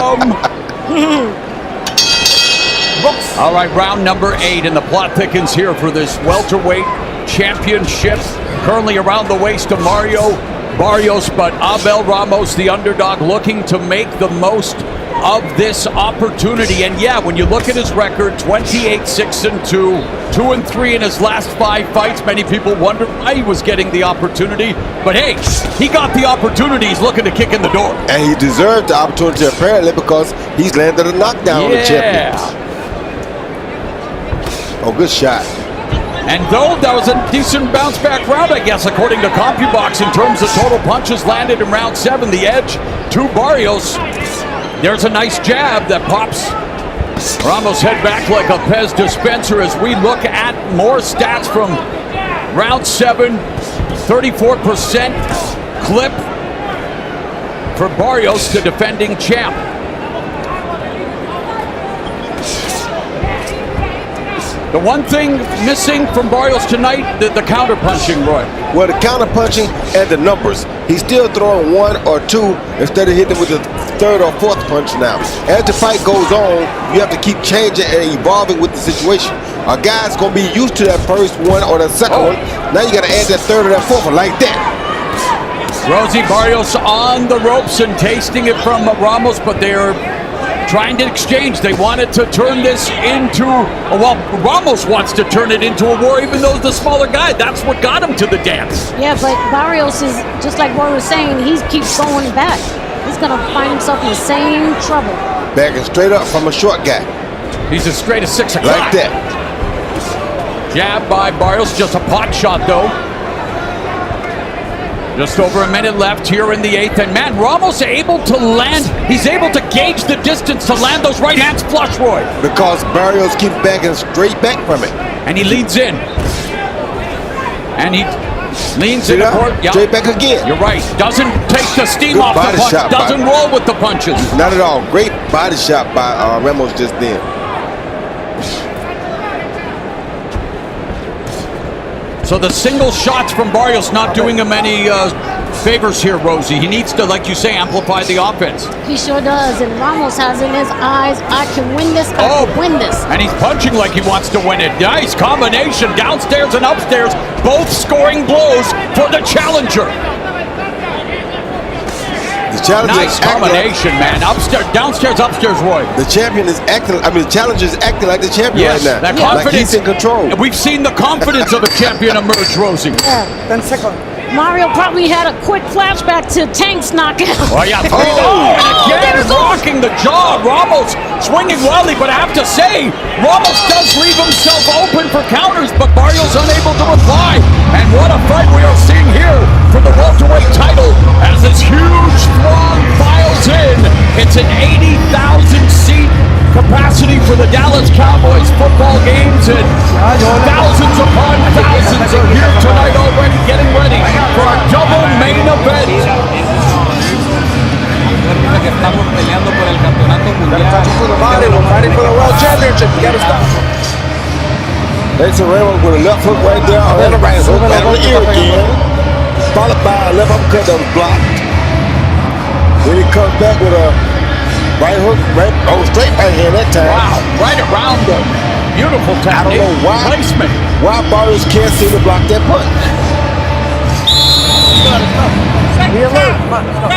All right, round number 8, and the plot thickens here for this welterweight championship. Currently around the waist of Mario Barrios, but Abel Ramos, the underdog, looking to make the most of this opportunity. And yeah, when you look at his record, 28-6-2, 2-3 in his last 5 fights. Many people wonder why he was getting the opportunity, but hey, he got the opportunity. He's looking to kick in the door, and he deserved the opportunity apparently because he's landed a knockdown on the champion. Oh, good shot. And though that was a decent bounce back round, I guess, according to CompuBox, in terms of total punches landed in round 7, the edge to Barrios. There's a nice jab that pops Ramos' head back like a Pez dispenser as we look at more stats from round 7. 34% clip for Barrios, the defending champ. The one thing missing from Barrios tonight, the counter-punching, Roy. Well, the counter-punching and the numbers. He's still throwing 1 or 2 instead of hitting with the 3rd or 4th punch now. As the fight goes on, you have to keep changing and evolving with the situation. A guy's going to be used to that first one or that second one. Now you got to add that 3rd or that 4th one like that. Rosie, Barrios on the ropes and tasting it from Ramos, but they're trying to exchange. They wanted to turn this into, well, Ramos wants to turn it into a war, even though he's the smaller guy. That's what got him to the dance. Yeah, but Barrios is, just like Roy was saying, he keeps going back. He's going to find himself in the same trouble. Backing straight up from a short guy. He's as straight as 6 o'clock. Like that. Jab by Barrios, just a pot shot, though. Just over a minute left here in the 8th, and man, Ramos able to land. He's able to gauge the distance to land those right hands flush, Roy. Because Barrios keeps backing straight back from it. And he leans in. And he leans in the court. Yep. Straight back again. You're right. Doesn't take the steam Good off the punch. Doesn't roll with the punches. Not at all. Great body shot by Ramos just then. So the single shots from Barrios not doing him any favors here, Rosie. He needs to, like you say, amplify the offense. He sure does. And Ramos has in his eyes, I can win this, I can win this. And he's punching like he wants to win it. Nice combination, downstairs and upstairs, both scoring blows for the challenger. The challenger nice combination, man. Upstairs, downstairs, upstairs, Roy. The champion is acting. I mean, the challenger is acting like the champion right now. That confidence. Like he's in control. We've seen the confidence of a champion emerge, Rosie. Yeah. 10 seconds. Mario probably had a quick flashback to Tank's knockout. Oh, yeah. And again, rocking the jaw. Ramos swinging wildly, but I have to say, Ramos does leave himself open for counters, but Barrios unable to reply. And what a fight we are seeing here for the welterweight title as this huge throng files in. It's an 80,000-seat capacity for the Dallas Cowboys football games, and thousands upon thousands are here tonight already getting ready for our double main event. Mason Ramos with a left hook right there, and a right hook, and an ear again. Followed by a left uppercut that was blocked. Then he comes back with a right hook, straight back hand that time. Wow, right around the beautiful technique. I don't know why. Placement. Why Barrios can't seem to block that punch. Be alert. Come on, let's go.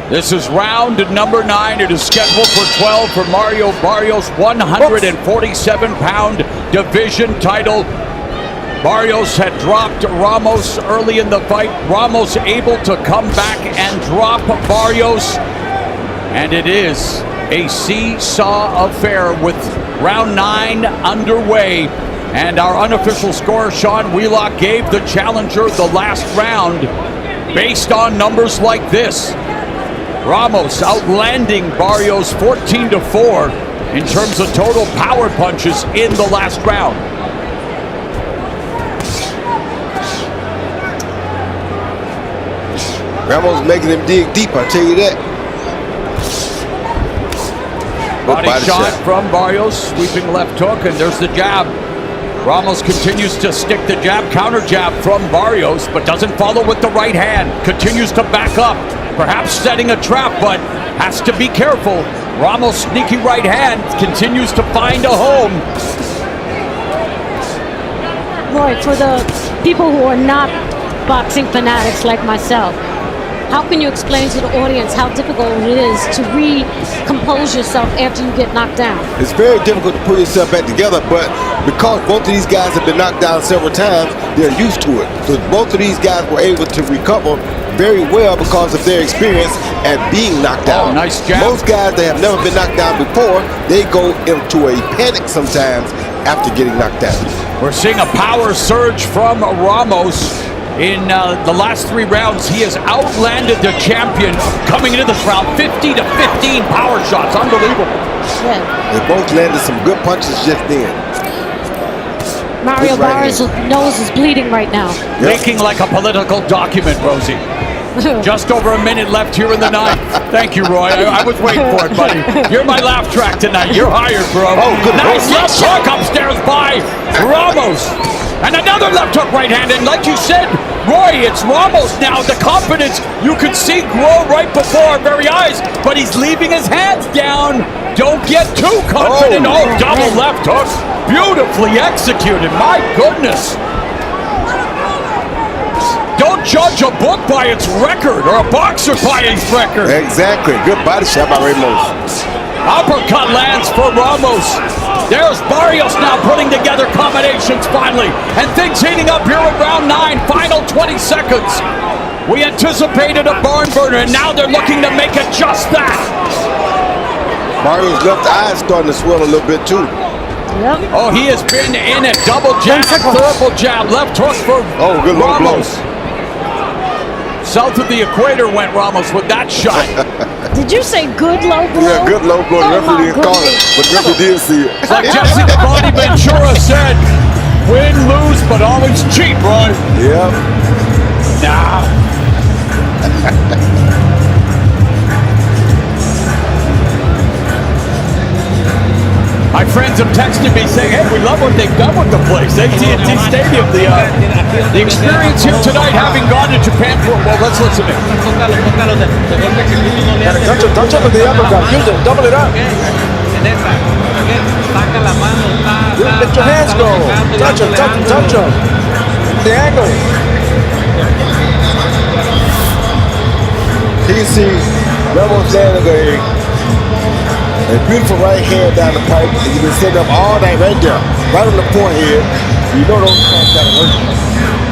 This is round number 9. It is scheduled for 12 for Mario Barrios' 147-pound division title. Barrios had dropped Ramos early in the fight. Ramos able to come back and drop Barrios. And it is a seesaw affair with round 9 underway. And our unofficial scorer, Sean Wheelock, gave the challenger the last round based on numbers like this. Ramos outlanding Barrios 14-4 in terms of total power punches in the last round. Ramos making him dig deep, I'll tell you that. Body shot from Barrios, sweeping left hook, and there's the jab. Ramos continues to stick the jab, counter jab from Barrios, but doesn't follow with the right hand. Continues to back up, perhaps setting a trap, but has to be careful. Ramos' sneaky right hand continues to find a home. Roy, for the people who are not boxing fanatics like myself, how can you explain to the audience how difficult it is to recompose yourself after you get knocked down? It's very difficult to pull yourself back together, but because both of these guys have been knocked down several times, they're used to it. So both of these guys were able to recover very well because of their experience at being knocked down. Nice jab. Most guys that have never been knocked down before, they go into a panic sometimes after getting knocked down. We're seeing a power surge from Ramos. In the last 3 rounds, he has outlanded the champion coming into this round. 50-15 power shots. Unbelievable. Yeah. They both landed some good punches just then. Mario Barrios' nose is bleeding right now. Leaking like a political document, Rosie. Just over a minute left here in the 9th. Thank you, Roy. I was waiting for it, buddy. You're my laugh track tonight. You're hired, bro. Oh, good. Nice left hook upstairs by Ramos. And another left hook right hand. And like you said, Roy, it's Ramos now. The confidence you could see grow right before our very eyes. But he's leaving his hands down. Don't get too confident. Oh, double left hook. Beautifully executed. My goodness. Don't judge a book by its record or a boxer by its record. Exactly. Good body shot by Ramos. Uppercut lands for Ramos. There's Barrios now putting together combinations finally. And things heating up here in round 9. Final 20 seconds. We anticipated a barn burner, and now they're looking to make it just that. Barrios' left eye is starting to swell a little bit too. Yep. Oh, he has been in it. Double jab, triple jab, left hook for good Ramos. South of the equator went Ramos with that shot. Did you say good low blow? Yeah, good low blow. The referee didn't call it, but the referee did see it. It's like Jesse the Body Ventura said, win, lose, but always cheat, Roy. Yeah. Nah. My friends have texted me saying, hey, we love what they've done with the place. AT&T Stadium, the experience here tonight, having gone to Japan for, well, let's listen to it. Touch up with the uppercut. Use it. Double it up. Let your hands go. Touch him, touch him, touch him. The angle. You can see Ramos landing a beautiful right hand down the pipe, and you've been setting up all night right there, right on the forehead. You know those shots gotta work.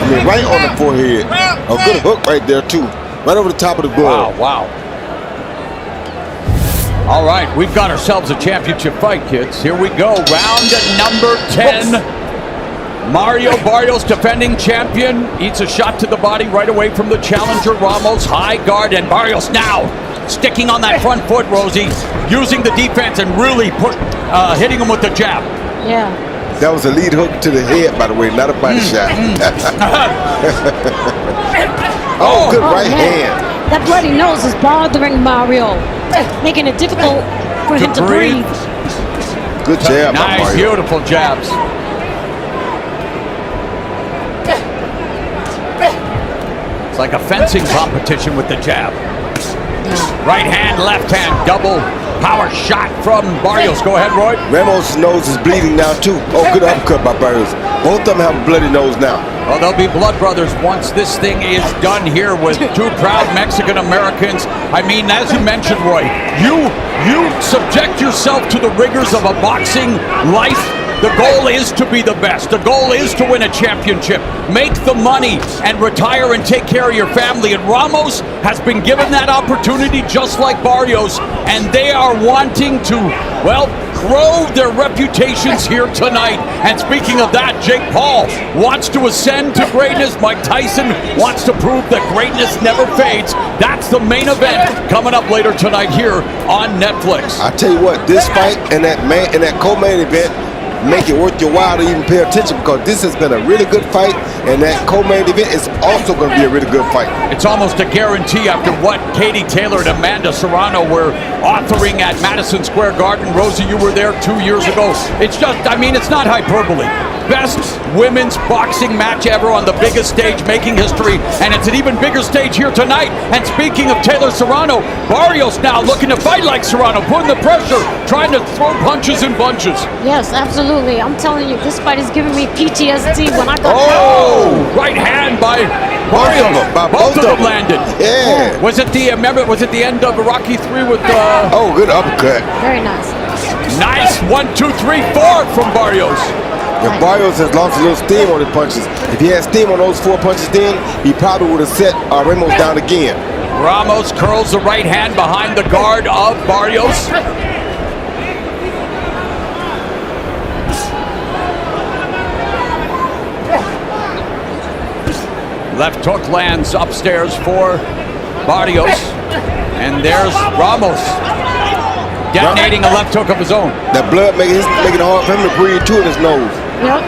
I mean, right on the forehead. A good hook right there too, right over the top of the glove. Wow, wow. All right, we've got ourselves a championship fight, kids. Here we go, round number 10. Mario Barrios, defending champion, eats a shot to the body right away from the challenger, Ramos. High guard, and Barrios now sticking on that front foot, Rosie, using the defense and really hitting him with the jab. Yeah. That was a lead hook to the head, by the way, not a body shot. Oh, good right hand. That bloody nose is bothering Mario, making it difficult for him to breathe. Good jab, nice, Mario. Beautiful jabs. It's like a fencing competition with the jab. Right hand, left hand, double power shot from Barrios. Go ahead, Roy. Ramos' nose is bleeding now, too. Oh, good uppercut by Barrios. Both of them have a bloody nose now. Well, they'll be blood brothers once this thing is done here with two proud Mexican Americans. I mean, as you mentioned, Roy, you subject yourself to the rigors of a boxing life. The goal is to be the best. The goal is to win a championship, make the money, and retire and take care of your family. And Ramos has been given that opportunity just like Barrios, and they are wanting to, well, grow their reputations here tonight. And speaking of that, Jake Paul wants to ascend to greatness. Mike Tyson wants to prove that greatness never fades. That's the main event coming up later tonight here on Netflix. I tell you what, this fight and that co-main event make it worth your while to even pay attention, because this has been a really good fight, and that co-main event is also going to be a really good fight. It's almost a guarantee after what Katie Taylor and Amanda Serrano were authoring at Madison Square Garden. Rosie, you were there 2 years ago. It's just, I mean, it's not hyperbole. Best women's boxing match ever on the biggest stage, making history, and it's an even bigger stage here tonight. And speaking of Taylor Serrano, Barrios now looking to fight like Serrano, putting the pressure, trying to throw punches in bunches. Yes, absolutely. I'm telling you, this fight is giving me PTSD when I got right hand by Barrios. Both of them landed. Yeah. Was it the end of Rocky 3 with Oh, good uppercut. Very nice. Nice 1, 2, 3, 4 from Barrios. If Barrios has lost a little steam on his punches, if he had steam on those 4 punches then, he probably would have set Ramos down again. Ramos curls the right hand behind the guard of Barrios. Left hook lands upstairs for Barrios. And there's Ramos detonating a left hook of his own. That blood making it hard for him to breathe too in his nose. Yep.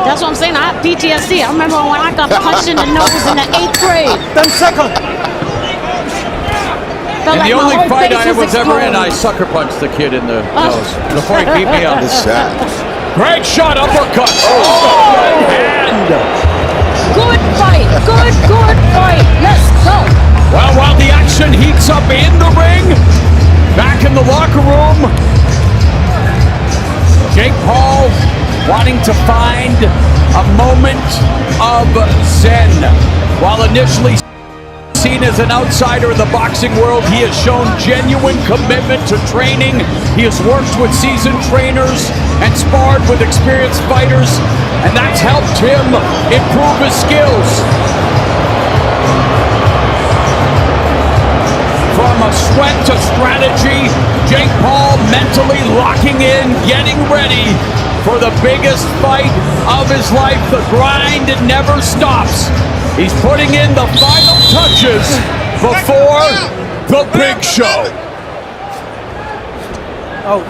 That's what I'm saying. I have PTSD. I remember when I got punched in the nose in the 8th grade. 10 seconds. In the only fight I was ever in, I sucker punched the kid in the nose before he beat me up. This shot. Great shot, uppercut. Oh, right hand. Good fight. Good fight. Let's go. Well, while the action heats up in the ring, back in the locker room, Jake Paul wanting to find a moment of zen. While initially seen as an outsider in the boxing world, he has shown genuine commitment to training. He has worked with seasoned trainers and sparred with experienced fighters, and that's helped him improve his skills. From a sweat to strategy, Jake Paul mentally locking in, getting ready for the biggest fight of his life. The grind never stops. He's putting in the final touches before the big show. Oh.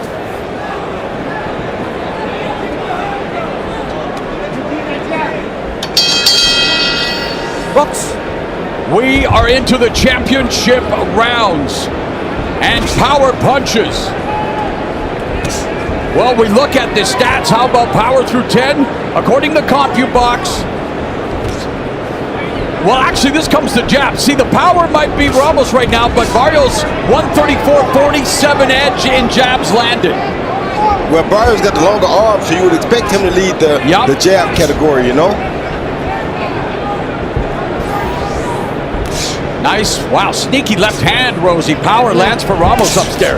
Brooks. We are into the championship rounds and power punches. Well, we look at the stats. How about power through 10? According to CompuBox. Well, actually, this comes to jab. See, the power might be Ramos right now, but Barrios 134.47 edge in jabs landed. Well, Barrios got the longer arm, so you would expect him to lead the jab category, you know? Nice. Wow, sneaky left hand, Rosie. Power lands for Ramos upstairs.